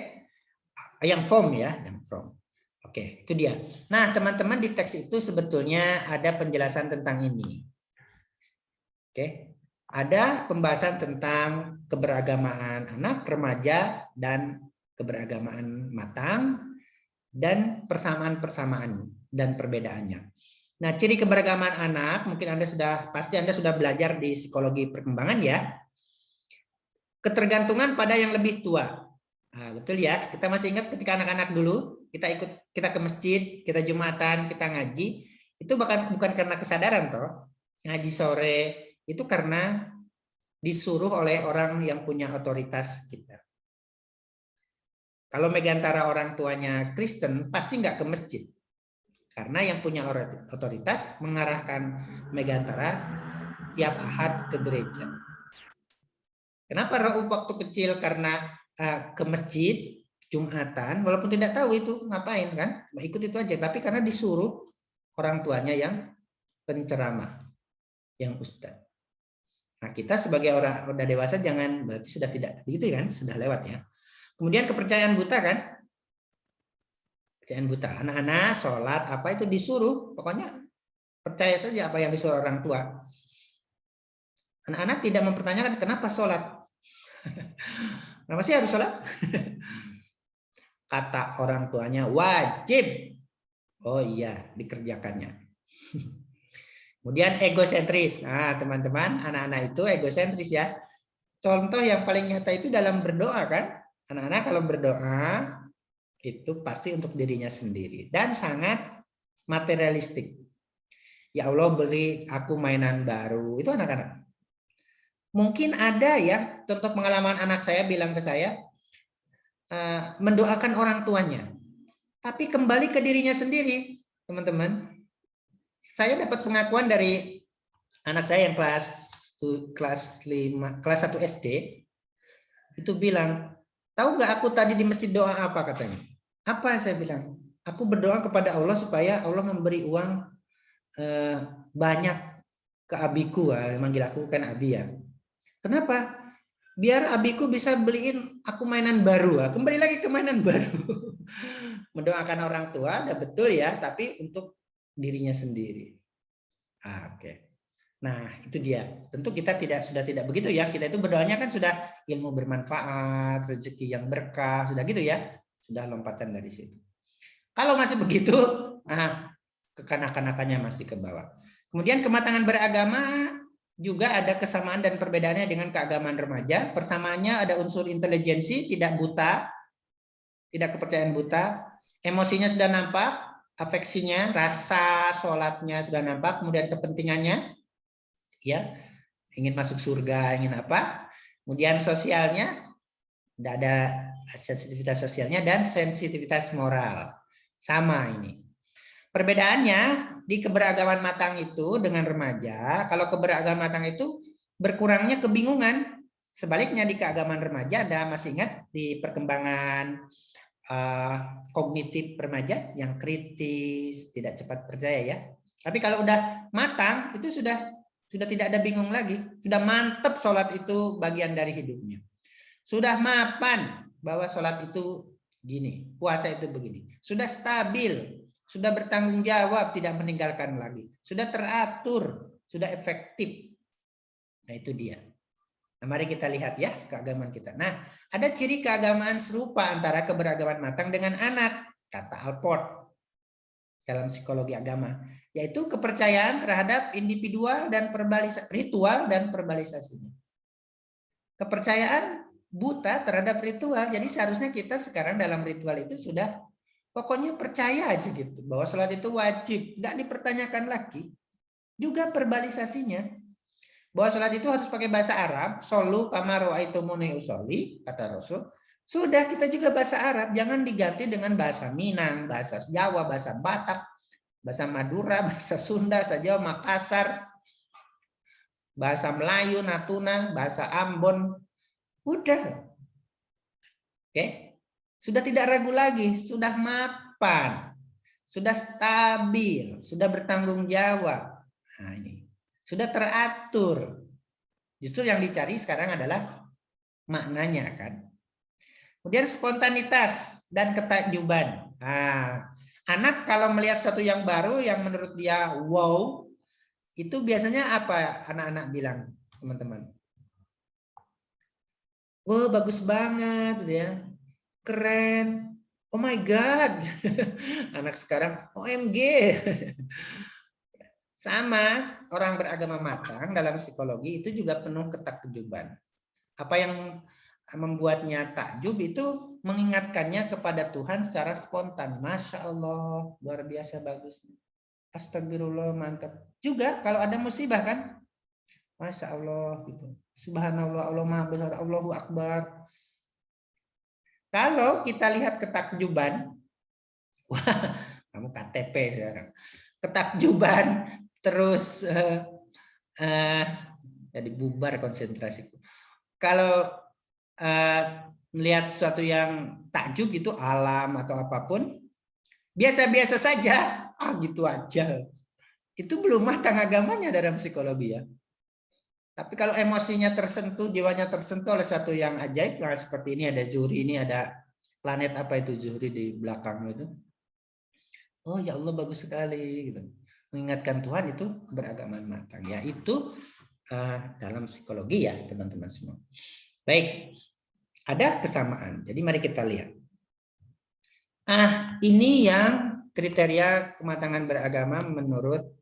yang form ya, yang form. Oke, itu dia. Nah, teman-teman di teks itu sebetulnya ada penjelasan tentang ini. Oke. Ada pembahasan tentang keberagamaan anak, remaja, dan keberagamaan matang, dan persamaan-persamaan dan perbedaannya. Nah, ciri keberagamaan anak, mungkin pasti Anda sudah belajar di psikologi perkembangan ya. Ketergantungan pada yang lebih tua. Nah, betul ya, kita masih ingat ketika anak-anak dulu, kita ke masjid, kita Jumatan, kita ngaji, itu bukan karena kesadaran toh. Ngaji sore itu karena disuruh oleh orang yang punya otoritas kita. Kalau Megantara orang tuanya Kristen, pasti nggak ke masjid. Karena yang punya otoritas mengarahkan Megantara tiap Ahad ke gereja. Kenapa Rauf waktu kecil? Karena ke masjid, Jumatan, walaupun tidak tahu itu ngapain kan, ikut itu aja. Tapi karena disuruh orang tuanya yang penceramah, yang ustadz. Nah, kita sebagai orang udah dewasa jangan berarti sudah tidak gitu kan, sudah lewat ya. Kemudian kepercayaan buta kan, kepercayaan buta. Anak-anak sholat apa itu disuruh, pokoknya percaya saja apa yang disuruh orang tua. Anak-anak tidak mempertanyakan kenapa sholat. Kenapa sih harus sholat? Kata orang tuanya wajib. Oh iya, dikerjakannya. Kemudian egosentris. Nah, teman-teman, anak-anak itu egosentris ya. Contoh yang paling nyata itu dalam berdoa kan. Anak-anak kalau berdoa itu pasti untuk dirinya sendiri dan sangat materialistik. Ya Allah beri aku mainan baru. Itu anak-anak. Mungkin ada ya, contoh pengalaman anak saya bilang ke saya, mendoakan orang tuanya. Tapi kembali ke dirinya sendiri, teman-teman. Saya dapat pengakuan dari anak saya yang kelas 1 SD. Itu bilang, tahu nggak aku tadi di masjid doa apa katanya? Apa saya bilang? Aku berdoa kepada Allah supaya Allah memberi uang banyak ke abiku. Manggil aku kan abi ya. Kenapa? Biar abiku bisa beliin aku mainan baru. Kembali lagi ke mainan baru. Mendoakan orang tua, ada betul ya, tapi untuk dirinya sendiri. Oke. Nah, itu dia. Tentu kita sudah tidak begitu ya. Kita itu berdoanya kan sudah ilmu bermanfaat, rezeki yang berkah, sudah gitu ya. Sudah lompatan dari situ. Kalau masih begitu, kekanak-kanakannya masih ke bawah. Kemudian kematangan beragama juga ada kesamaan dan perbedaannya dengan keagamaan remaja. Persamaannya ada unsur intelijensi, tidak buta, tidak kepercayaan buta. Emosinya sudah nampak, afeksinya, rasa sholatnya sudah nampak, kemudian kepentingannya, ya, ingin masuk surga, ingin apa. Kemudian sosialnya, tidak ada sensitivitas sosialnya, dan sensitivitas moral. Sama ini. Perbedaannya di keberagaman matang itu dengan remaja, kalau keberagaman matang itu berkurangnya kebingungan. Sebaliknya di keagamaan remaja, Anda masih ingat di perkembangan kognitif remaja yang kritis, tidak cepat percaya ya. Tapi kalau udah matang itu sudah tidak ada bingung lagi, sudah mantap sholat itu bagian dari hidupnya. Sudah mapan bahwa sholat itu gini, puasa itu begini. Sudah stabil, sudah bertanggung jawab, tidak meninggalkan lagi. Sudah teratur, sudah efektif. Nah itu dia. Nah, mari kita lihat ya keagamaan kita. Nah, ada ciri keagamaan serupa antara keberagaman matang dengan anak, kata Alport dalam psikologi agama, yaitu kepercayaan terhadap individual dan ritual dan verbalisasinya. Kepercayaan buta terhadap ritual. Jadi seharusnya kita sekarang dalam ritual itu sudah pokoknya percaya aja gitu bahwa sholat itu wajib, nggak dipertanyakan lagi. Juga verbalisasinya bahwa sholat itu harus pakai bahasa Arab, solu kama ra'aitumuni usolli, kata Rasul. Sudah, kita juga bahasa Arab, jangan diganti dengan bahasa Minang, bahasa Jawa, bahasa Batak, bahasa Madura, bahasa Sunda, bahasa Jawa, Makassar, bahasa Melayu, Natuna, bahasa Ambon. Udah. Oke. Sudah tidak ragu lagi, sudah mapan, sudah stabil, sudah bertanggung jawab. Nah, ini sudah teratur. Justru yang dicari sekarang adalah maknanya kan. Kemudian spontanitas dan ketakjuban. Nah, anak kalau melihat sesuatu yang baru yang menurut dia wow, itu biasanya apa anak-anak bilang, teman-teman? Oh, bagus banget ya. Keren. Oh my God. Anak sekarang OMG. Sama, orang beragama matang dalam psikologi itu juga penuh ketakjuban. Apa yang membuatnya takjub itu mengingatkannya kepada Tuhan secara spontan. Masya Allah, luar biasa bagus. Astagfirullah, mantap. Juga kalau ada musibah kan, Masya Allah gitu. Subhanallah, Allah Maha Besar, Allahu Akbar. Kalau kita lihat ketakjuban, wah, kamu KTP sekarang. Ketakjuban terus jadi bubar konsentrasiku. Kalau melihat sesuatu yang takjub gitu, alam atau apapun, biasa-biasa saja, gitu aja. Itu belum matang agamanya dalam psikologi ya. Tapi kalau emosinya tersentuh, jiwanya tersentuh oleh satu yang ajaib, seperti ini ada Zuhri, ini ada planet apa itu Zuhri di belakang itu. Oh ya Allah bagus sekali gitu. Mengingatkan Tuhan itu keberagaman matang. Ya itu dalam psikologi ya teman-teman semua. Baik, ada kesamaan. Jadi mari kita lihat. Ini yang kriteria kematangan beragama menurut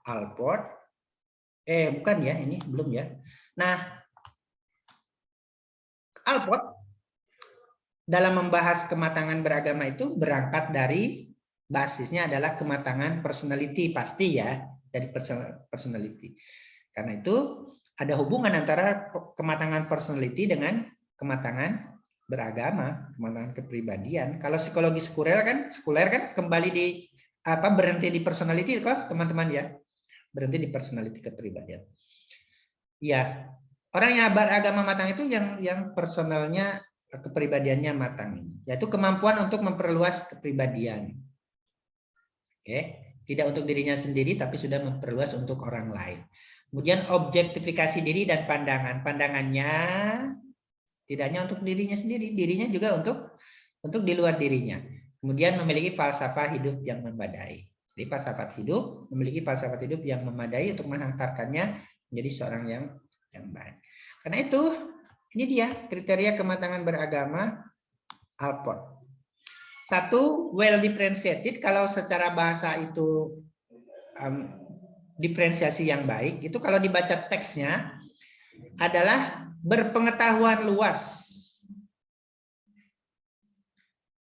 Alport. Bukan ya, ini belum ya. Nah, Alport dalam membahas kematangan beragama itu berangkat dari basisnya adalah kematangan personality, pasti ya, dari personality. Karena itu ada hubungan antara kematangan personality dengan kematangan beragama, kematangan kepribadian. Kalau psikologi sekuler kan kembali di berhenti di personality kok, teman-teman ya. Berhenti di personality kepribadian. Ya, orang yang beragama matang itu yang personalnya kepribadiannya matang, yaitu kemampuan untuk memperluas kepribadian. Oke, tidak untuk dirinya sendiri tapi sudah memperluas untuk orang lain. Kemudian objektifikasi diri dan pandangannya tidak hanya untuk dirinya sendiri, dirinya juga untuk di luar dirinya. Kemudian memiliki falsafah hidup yang memadai. Jadi memiliki falsafat hidup yang memadai untuk menghantarkannya menjadi seorang yang baik. Karena itu ini dia kriteria kematangan beragama Alport. 1, well differentiated. Kalau secara bahasa itu diferensiasi yang baik, itu kalau dibaca teksnya adalah berpengetahuan luas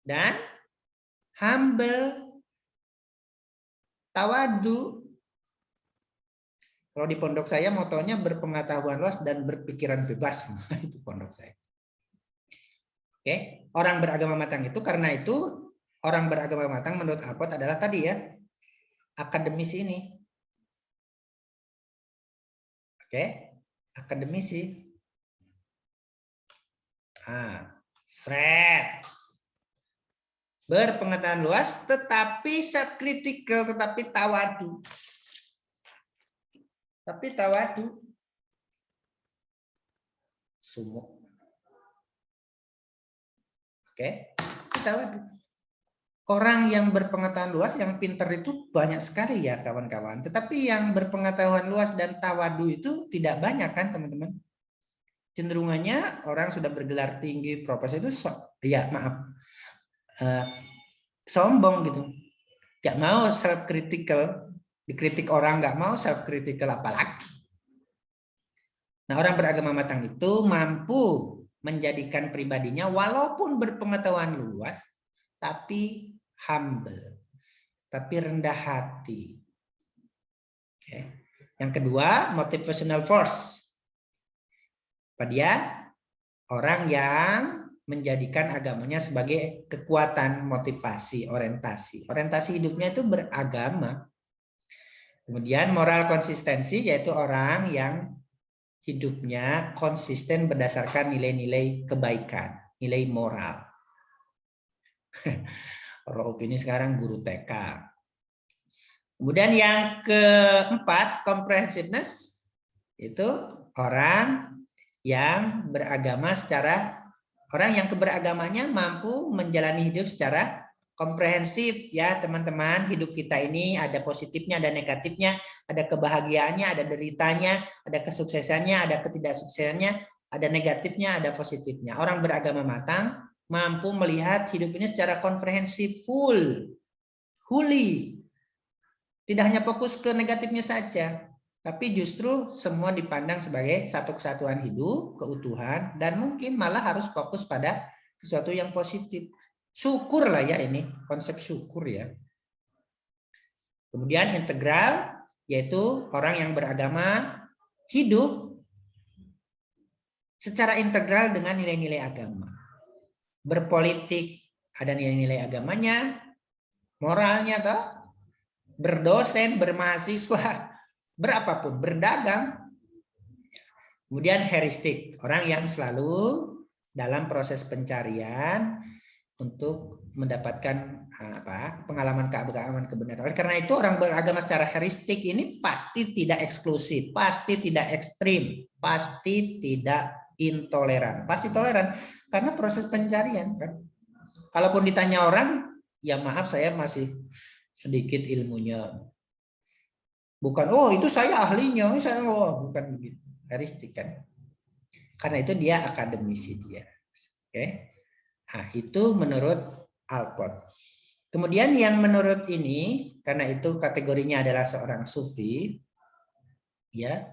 dan humble, tawadu. Kalau di pondok saya motonya berpengetahuan luas dan berpikiran bebas. Itu pondok saya. Oke, orang beragama matang itu karena itu orang beragama matang menurut Alport adalah tadi ya, akademisi ini. Oke, akademisi. Berpengetahuan luas tetapi self-critical, tetapi tawadu. Sumuk. Oke, tawadu. Orang yang berpengetahuan luas, yang pintar itu banyak sekali ya kawan-kawan. Tetapi yang berpengetahuan luas dan tawadu itu tidak banyak kan teman-teman. Cenderungannya orang sudah bergelar tinggi, profesor itu sombong gitu. Gak mau self-critical, dikritik orang gak mau self-critical apalagi. Nah orang beragama matang itu mampu menjadikan pribadinya walaupun berpengetahuan luas, tapi humble, tapi rendah hati. Oke. Yang kedua, motivational force. Dia orang yang menjadikan agamanya sebagai kekuatan motivasi, orientasi. Orientasi hidupnya itu beragama. Kemudian moral konsistensi, yaitu orang yang hidupnya konsisten berdasarkan nilai-nilai kebaikan, nilai moral. Rob ini sekarang guru TK. Kemudian yang keempat, comprehensiveness, itu orang yang beragama orang yang keberagamanya mampu menjalani hidup secara komprehensif ya teman-teman. Hidup kita ini ada positifnya, ada negatifnya, ada kebahagiaannya, ada deritanya, ada kesuksesannya, ada ketidaksuksesannya, ada negatifnya, ada positifnya. Orang beragama matang mampu melihat hidup ini secara komprehensif, fully. Tidak hanya fokus ke negatifnya saja, tapi justru semua dipandang sebagai satu kesatuan hidup, keutuhan, dan mungkin malah harus fokus pada sesuatu yang positif. Syukur lah ya ini, konsep syukur ya. Kemudian integral, yaitu orang yang beragama hidup secara integral dengan nilai-nilai agama. Berpolitik, ada nilai-nilai agamanya, moralnya toh, berdosen, bermahasiswa, berapapun, berdagang. Kemudian heuristik, orang yang selalu dalam proses pencarian untuk mendapatkan pengalaman keagamaan kebenaran. Oleh karena itu orang beragama secara heuristik ini pasti tidak eksklusif, pasti tidak ekstrim, pasti tidak intoleran, pasti toleran karena proses pencarian kan. Kalaupun ditanya orang, ya maaf saya masih sedikit ilmunya. Bukan, oh itu saya ahlinya, saya bukan begitu. Heuristik kan. Karena itu dia akademisi dia. Oke. Nah, itu menurut Alport. Kemudian yang menurut ini, karena itu kategorinya adalah seorang sufi, ya.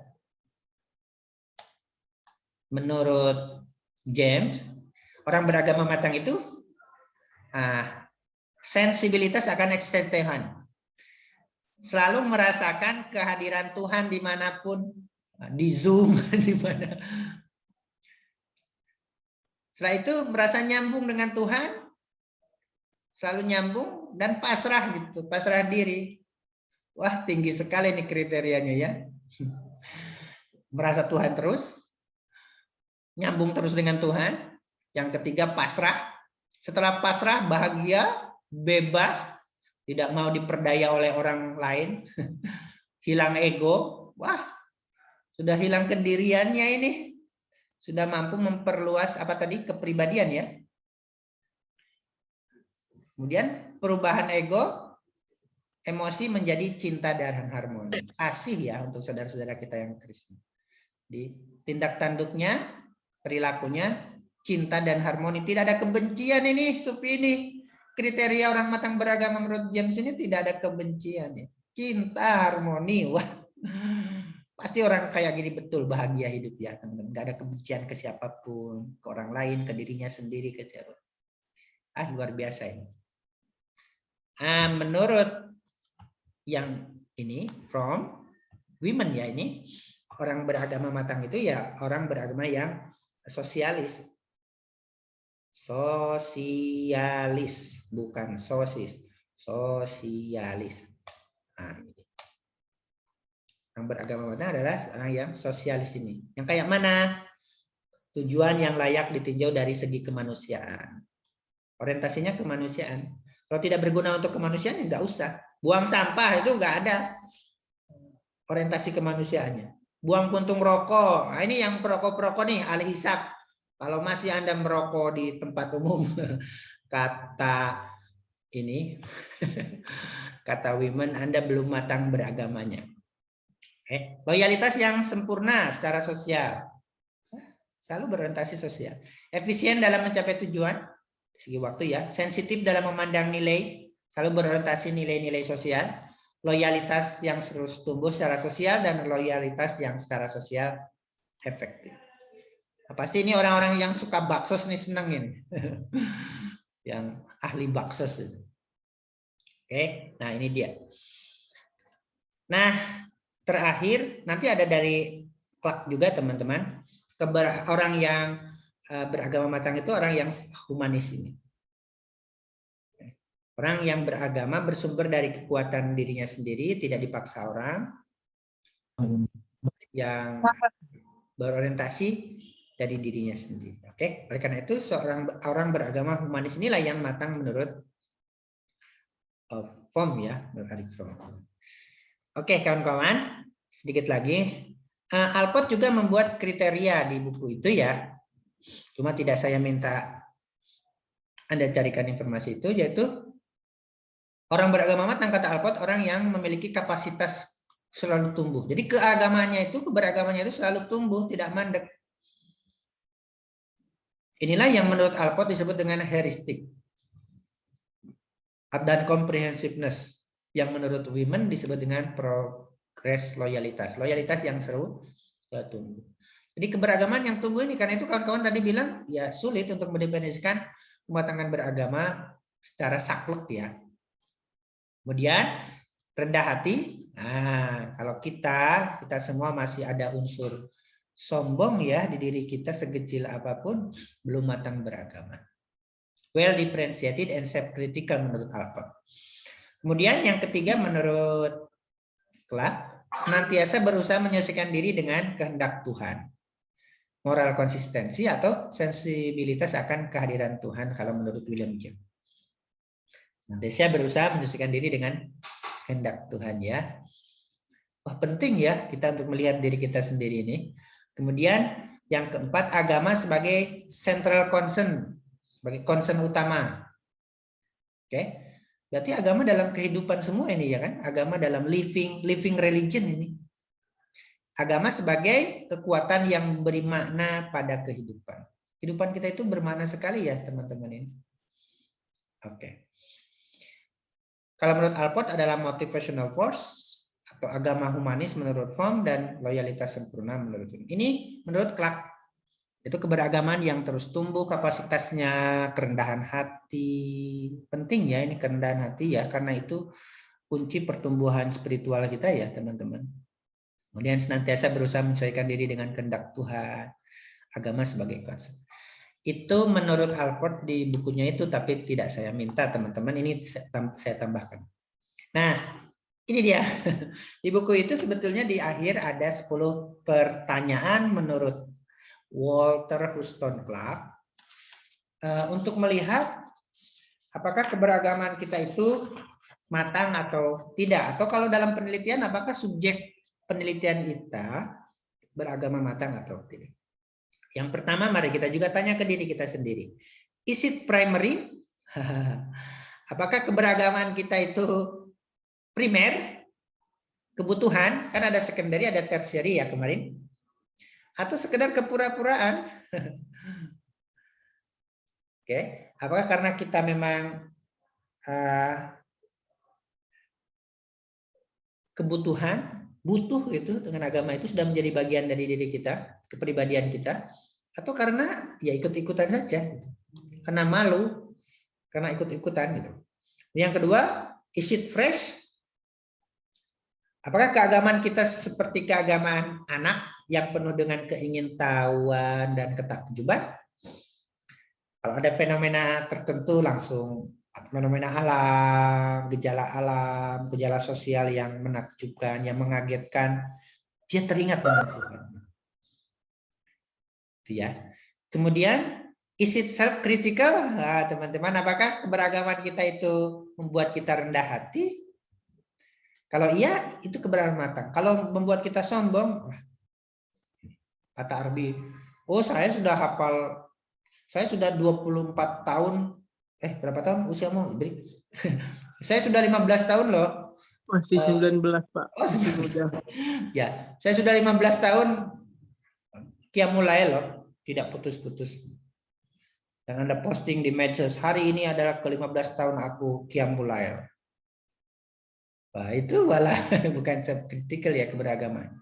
Menurut James, orang beragama matang itu sensibilitas akan eksistensi Tuhan. Selalu merasakan kehadiran Tuhan dimanapun, di Zoom, di mana. Setelah itu merasa nyambung dengan Tuhan, selalu nyambung dan pasrah gitu, pasrah diri. Wah, tinggi sekali nih kriterianya ya. Merasa Tuhan terus, nyambung terus dengan Tuhan. Yang ketiga pasrah. Setelah pasrah, bahagia, bebas, tidak mau diperdaya oleh orang lain, hilang ego. Wah, sudah hilang kediriannya ini. Sudah mampu memperluas kepribadian ya. Kemudian perubahan ego, emosi menjadi cinta dan harmoni. Kasih ya untuk saudara-saudara kita yang Kristen. Di tindak tanduknya, perilakunya, cinta dan harmoni. Tidak ada kebencian ini, sufi ini. Kriteria orang matang beragama menurut James ini tidak ada kebencian ya. Cinta, harmoni. Wah. Pasti orang kayak gini betul bahagia hidup ya teman-teman. Nggak ada kebencian ke siapapun, ke orang lain, ke dirinya sendiri, ke siapa. Luar biasa ini. Menurut yang ini from women ya ini orang beragama matang itu ya orang beragama yang sosialis. Sosialis bukan sosis, sosialis. Ini. Yang beragama matang adalah orang yang sosialis ini. Yang kayak mana? Tujuan yang layak ditinjau dari segi kemanusiaan. Orientasinya kemanusiaan. Kalau tidak berguna untuk kemanusiaan, ya nggak usah. Buang sampah itu nggak ada orientasi kemanusiaannya. Buang puntung rokok. Nah, ini yang perokok-perokok nih, ahli hisab. Kalau masih Anda merokok di tempat umum, kata ini, kata women, Anda belum matang beragamanya. Loyalitas yang sempurna secara sosial, selalu berorientasi sosial, efisien dalam mencapai tujuan, segi waktu ya, sensitif dalam memandang nilai, selalu berorientasi nilai-nilai sosial, loyalitas yang terus tumbuh secara sosial dan loyalitas yang secara sosial efektif. Nah, pasti ini orang-orang yang suka baksos nih senengin, yang ahli baksos. Oke, nah ini dia. Nah. Terakhir, nanti ada dari Clark juga teman-teman. Orang yang beragama matang itu orang yang humanis ini. Orang yang beragama bersumber dari kekuatan dirinya sendiri, tidak dipaksa orang. Yang berorientasi dari dirinya sendiri. Oke, oleh karena itu orang beragama humanis inilah yang matang menurut Fromm ya, menurut Erich Fromm. Oke kawan-kawan, sedikit lagi. Alport juga membuat kriteria di buku itu ya. Cuma tidak saya minta Anda carikan informasi itu, yaitu orang beragama matang kata Alport, orang yang memiliki kapasitas selalu tumbuh. Jadi keberagamannya itu selalu tumbuh, tidak mandek. Inilah yang menurut Alport disebut dengan heuristik dan comprehensiveness. Yang menurut women disebut dengan progress loyalitas. Loyalitas yang selalu tumbuh. Jadi keberagaman yang tumbuh ini, karena itu kawan-kawan tadi bilang, ya sulit untuk mendefinisikan kematangan beragama secara saklek ya. Kemudian rendah hati. Nah, kalau kita semua masih ada unsur sombong ya di diri kita sekecil apapun, belum matang beragama. Well differentiated and self-critical menurut Alport. Kemudian yang ketiga menurut Clark, senantiasa berusaha menyelesaikan diri dengan kehendak Tuhan. moral konsistensi atau sensibilitas akan kehadiran Tuhan kalau menurut William James. Senantiasa berusaha menyesuaikan diri dengan kehendak Tuhan ya. Wah, penting ya kita untuk melihat diri kita sendiri ini. Kemudian yang keempat, agama sebagai central concern, sebagai concern utama. Oke. Berarti agama dalam kehidupan semua ini ya kan? Agama dalam living religion ini. Agama sebagai kekuatan yang beri makna pada kehidupan. Kehidupan kita itu bermakna sekali ya teman-teman ini. Oke. Kalau menurut Alport adalah motivational force atau agama humanis menurut Fromm dan loyalitas sempurna menurut Jung. Ini menurut Clark. Itu keberagaman yang terus tumbuh kapasitasnya, kerendahan hati. Penting ya ini kerendahan hati ya, karena itu kunci pertumbuhan spiritual kita ya teman-teman. Kemudian senantiasa berusaha menyesuaikan diri dengan kehendak Tuhan. Agama sebagai konsep. Itu menurut Alport di bukunya itu, tapi tidak saya minta teman-teman, ini saya tambahkan. Nah, ini dia. Di buku itu sebetulnya di akhir ada 10 pertanyaan menurut Walter Houston Clark untuk melihat apakah keberagaman kita itu matang atau tidak. Atau kalau dalam penelitian, apakah subjek penelitian kita beragama matang atau tidak. Yang pertama, mari kita juga tanya ke diri kita sendiri. Is it primary? Apakah keberagaman kita itu primer? Kebutuhan? Kan ada secondary, ada tertiary ya kemarin. Atau sekedar kepura-puraan? Oke. Apakah karena kita memang kebutuhan, butuh itu dengan agama itu sudah menjadi bagian dari diri kita, kepribadian kita, atau karena ya ikut-ikutan saja, karena malu, karena ikut-ikutan gitu. Yang kedua, is it fresh? Apakah keagamaan kita seperti keagamaan anak yang penuh dengan keingintahuan dan ketakjuban? Kalau ada fenomena tertentu langsung fenomena alam, gejala sosial yang menakjubkan, yang mengagetkan, dia teringat dengan Tuhan. Itu ya. Kemudian, is it self-critical? Teman-teman, apakah keberagaman kita itu membuat kita rendah hati? Kalau iya, itu keberagaman matang. Kalau membuat kita sombong, kata Arbi, oh saya sudah hafal, saya sudah 24 tahun, berapa tahun usiamu? Saya sudah 15 tahun loh.
Masih 19, Pak.
Oh, masih muda. Ya, saya sudah 15 tahun Qiyamul Lail loh, tidak putus-putus. Dan Anda posting di medsos, hari ini adalah ke-15 tahun aku Qiyamul Lail. Wah, itu malah bukan self-critical ya keberagaman.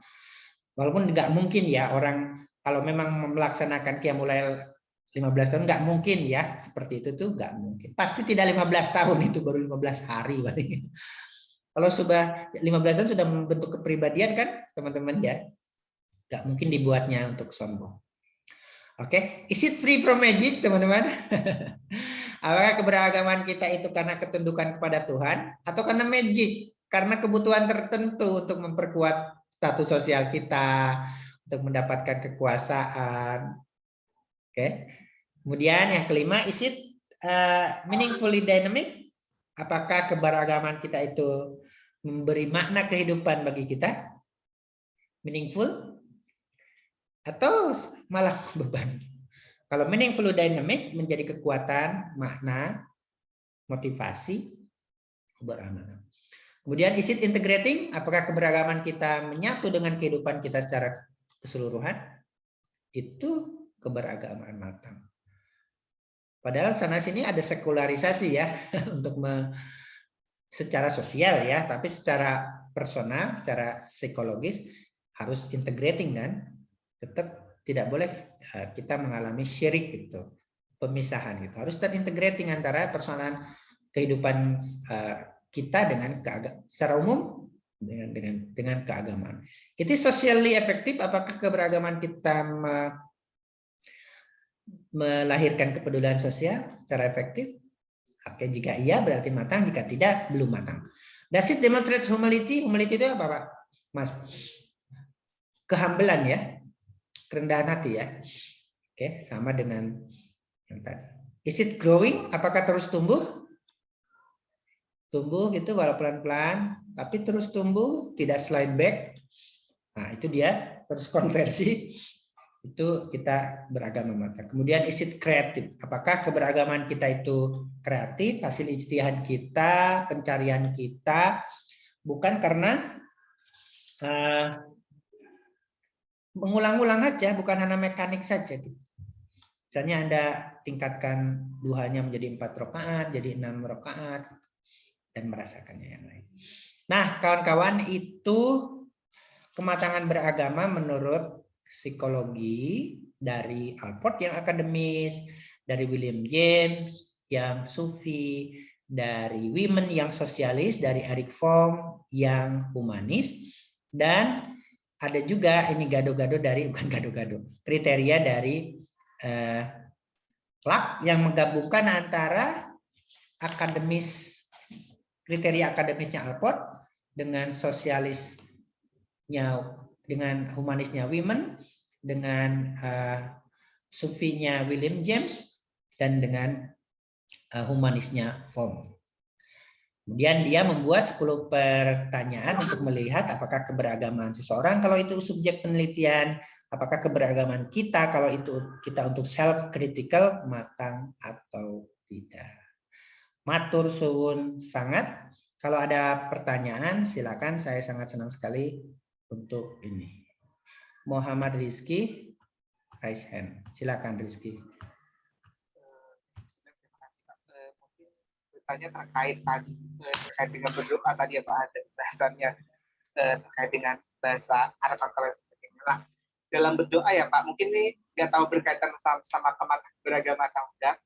Walaupun nggak mungkin ya orang kalau memang melaksanakan Qiyamul Lail 15 tahun nggak mungkin ya seperti itu tuh nggak mungkin. Pasti tidak 15 tahun itu baru 15 hari. Kalau sudah 15 tahun sudah membentuk kepribadian kan teman-teman ya. Nggak mungkin dibuatnya untuk sombong. Oke, is it free from magic teman-teman? Apakah keberagaman kita itu karena ketundukan kepada Tuhan atau karena magic? Karena kebutuhan tertentu untuk memperkuat status sosial kita, untuk mendapatkan kekuasaan. Oke. Kemudian yang kelima, is it meaningfully dynamic? Apakah keberagaman kita itu memberi makna kehidupan bagi kita? Meaningful? Atau malah beban? Kalau meaningful dynamic menjadi kekuatan, makna, motivasi, keberagaman. Kemudian is it integrating? Apakah keberagaman kita menyatu dengan kehidupan kita secara keseluruhan? Itu keberagaman matang. Padahal sana sini ada sekularisasi ya untuk secara sosial ya, tapi secara personal, secara psikologis harus integrating kan. Tetap tidak boleh kita mengalami syirik gitu, pemisahan gitu. Harus terintegrating antara persoalan kehidupan kita dengan secara umum dengan keagamaan. Itu socially effective. Apakah keberagaman kita melahirkan kepedulian sosial secara efektif? Oke, jika iya berarti matang, jika tidak belum matang. Does it demonstrate humility? Humility itu apa, Pak? Mas? Kehambelan ya. kerendahan hati ya. Oke, sama dengan yang tadi. Is it growing? Apakah terus tumbuh? Tumbuh gitu walau pelan-pelan, tapi terus tumbuh, tidak slide back. Nah, itu dia terus konversi. Itu kita beragama mata. Kemudian is it creative? Apakah keberagaman kita itu kreatif, hasil ijtihad kita, pencarian kita, bukan karena mengulang-ulang aja, bukan hanya mekanik saja. Misalnya Anda tingkatkan duhanya menjadi 4 rakaat, jadi 6 rakaat, dan merasakannya yang lain. Nah, kawan-kawan, itu kematangan beragama menurut psikologi dari Alport yang akademis, dari William James yang sufi, dari Women yang sosialis, dari Eric Fromm yang humanis, dan ada juga ini gado-gado dari, bukan gado-gado, kriteria dari Clark yang menggabungkan antara akademis, kriteria akademisnya Alport dengan sosialisnya, dengan humanisnya Women, dengan sufinya William James, dan dengan humanisnya Fromm. Kemudian dia membuat 10 pertanyaan untuk melihat apakah keberagaman seseorang kalau itu subjek penelitian, apakah keberagaman kita kalau itu kita untuk self-critical matang atau tidak. Matur suwun sangat. Kalau ada pertanyaan silakan, saya sangat senang sekali untuk ini. Muhammad Rizky, raise hand. Silakan Rizky.
Terkait tadi dengan berdoa tadi ya Pak, ada bahasannya terkait dengan bahasa Arab atau sebagainya. Nah, dalam berdoa ya Pak, mungkin ini nggak tahu berkaitan sama kematangan beragama atau enggak.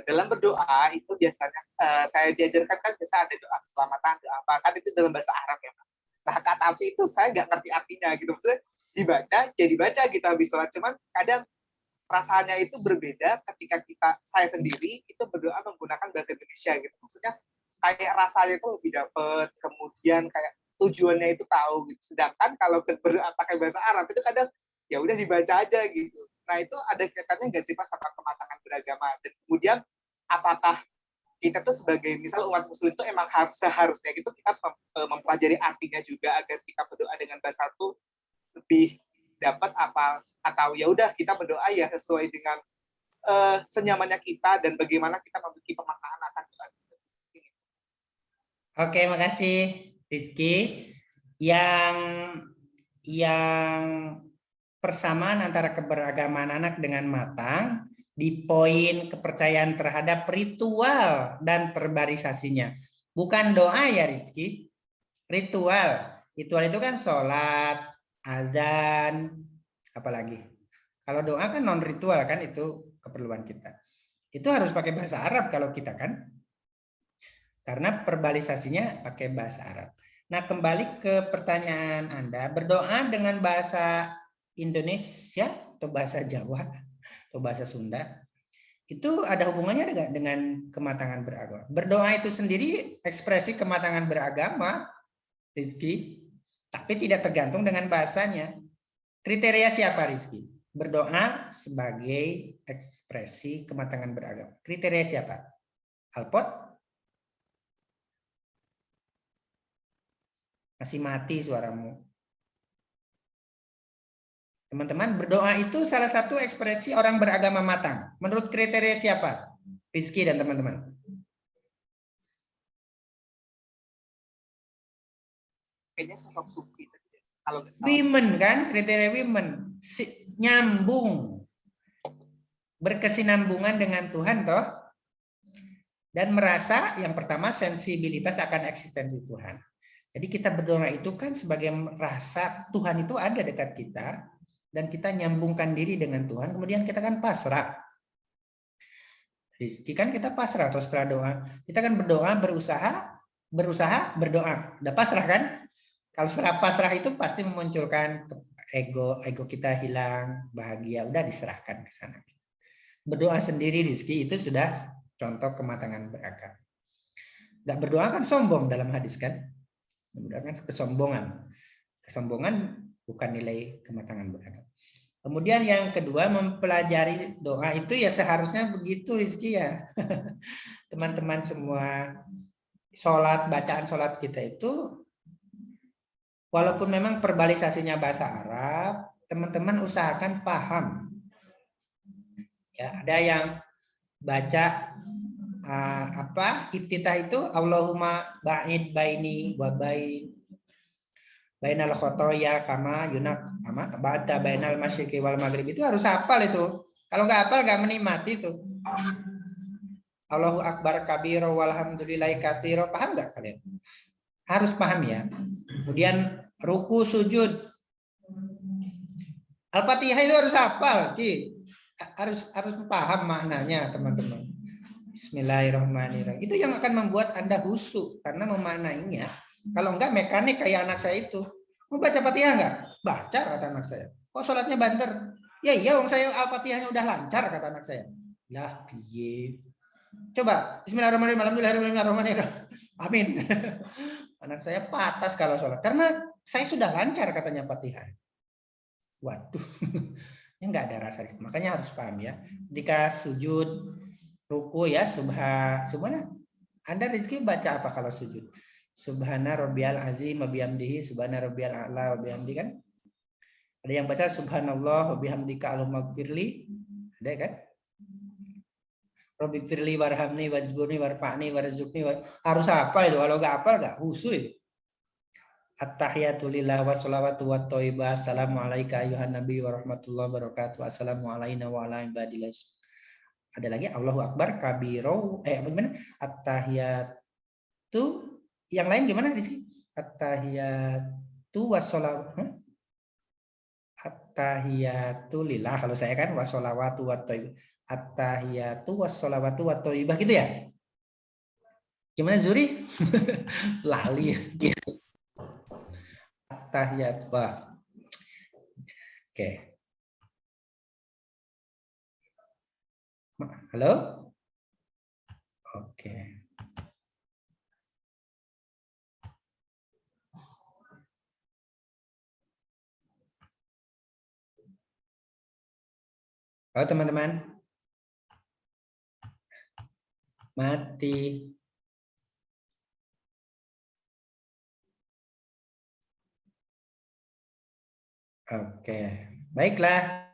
Dalam berdoa itu biasanya saya diajarkan kan biasa ada doa keselamatan, doa apa kan itu dalam bahasa Arab ya Pak. Nah, tapi itu saya nggak ngerti artinya gitu, maksudnya dibaca jadi baca gitu habis sholat, cuman kadang rasanya itu berbeda ketika saya sendiri itu berdoa menggunakan bahasa Indonesia gitu. Maksudnya kayak rasanya itu lebih dapet, kemudian kayak tujuannya itu tahu gitu. Sedangkan kalau berdoa pakai bahasa Arab itu kadang ya udah dibaca aja gitu. Nah, itu ada kaitannya nggak sih Pak sama kematangan beragama? Dan kemudian apakah kita tuh sebagai misal umat muslim itu emang seharusnya gitu kita harus mempelajari artinya juga agar kita berdoa dengan bahasa itu lebih dapat apa, atau ya udah kita berdoa ya sesuai dengan senyamannya kita dan bagaimana kita memiliki pemaknaan akan doa tersebut.
Oke, makasih Rizky. Yang persamaan antara keberagaman anak dengan matang di poin kepercayaan terhadap ritual dan perbarisasinya. Bukan doa ya Rizky, ritual. Ritual itu kan sholat, azan, apalagi. Kalau doa kan non ritual kan, itu keperluan kita. Itu harus pakai bahasa Arab kalau kita kan. Karena verbalisasinya pakai bahasa Arab. Nah, kembali ke pertanyaan Anda, berdoa dengan bahasa Indonesia atau bahasa Jawa atau bahasa Sunda, itu ada hubungannya dengan kematangan beragama. Berdoa itu sendiri ekspresi kematangan beragama, Rizky. Tapi tidak tergantung dengan bahasanya. Kriteria siapa Rizky? Berdoa sebagai ekspresi kematangan beragama. Kriteria siapa? Alport? Masih mati suaramu. Teman-teman, berdoa itu salah satu ekspresi orang beragama matang. Menurut kriteria siapa? Rizky dan teman-teman.
Kayaknya sosok sufi. Kalau
women kan, kriteria women. Nyambung. Berkesinambungan dengan Tuhan toh. Dan merasa yang pertama sensibilitas akan eksistensi Tuhan. Jadi kita berdoa itu kan sebagai merasa Tuhan itu ada dekat kita. Dan kita nyambungkan diri dengan Tuhan. Kemudian kita kan pasrah. Rizky kan kita pasrah atau setelah doa. Kita kan berdoa, berusaha, berdoa. Udah pasrah kan? Kalau setelah pasrah itu pasti memunculkan ego kita hilang, bahagia, udah diserahkan ke sana. Berdoa sendiri Rizky itu sudah contoh kematangan beragama. Nggak berdoa kan sombong dalam hadis kan? Berdoa kan kesombongan. Kesombongan bukan nilai kematangan beragama. Kemudian yang kedua, mempelajari doa itu ya seharusnya begitu Rizky ya. Teman-teman semua, bacaan sholat kita itu, walaupun memang verbalisasinya bahasa Arab, teman-teman usahakan paham. Ya, ada yang baca iftitah itu Allahumma ba'id baini wa bainal khotoya kama yunak ba'da bainal masyriqi wal maghrib, itu harus hafal itu. Kalau nggak hafal nggak menikmati itu. Allahu akbar kabiro walhamdulillahi katsiro, paham nggak kalian? Harus paham ya. Kemudian ruku sujud, Al-Fatihah itu harus hafal, harus paham maknanya teman-teman. Bismillahirrahmanirrahim. Itu yang akan membuat Anda khusyuk karena memaknainya. Kalau enggak mekanik kayak anak saya itu. Mau baca Fatihah enggak? Baca kata anak saya. Kok sholatnya banter? Ya iya, wong saya Al-Fatihahnya udah lancar kata anak saya. Lah piye? Coba Bismillahirrahmanirrahim. Alhamdulillahirrahmanirrahim. Amin. Anak saya patas kalau sholat karena saya sudah lancar katanya Fatihah. Waduh. Ya enggak ada rasa itu. Makanya harus paham ya. Jika sujud ruku ya subhana. Anda Rizky baca apa kalau sujud? Subhana rabbiyal azim wa bihamdihi, subhana rabbiyal a'la wa bihamdi kan? Ada yang baca subhanallah wa bihamdika allahumma gfirli. Ada kan? Rabbighfirli warhamni wajburni warfa'ni warzuqni. Harus apa itu? Kalau enggak hafal enggak khusyuk itu. At-tahiyatu lillah wa sholawatu wa thayyibah. Assalamu alayka ayuhan nabi wa rahmatullahi wa barakatuh. Assalamu alayna wa ala ibadillah. Ada lagi Allahu akbar kabiro, bagaimana? At-tahiyatu, yang lain gimana Rizky? At-tahiyatu wassalawatu. At-tahiyatu lillah kalau saya kan wassalawatu wat thayyibah. At-tahiyatu wassalawatu wat thayyibah gitu ya. Gimana Zuri? Lali gitu. At-tahiyatu. Oke. Halo? Oke. Halo teman-teman. Mati. Oke. Baiklah.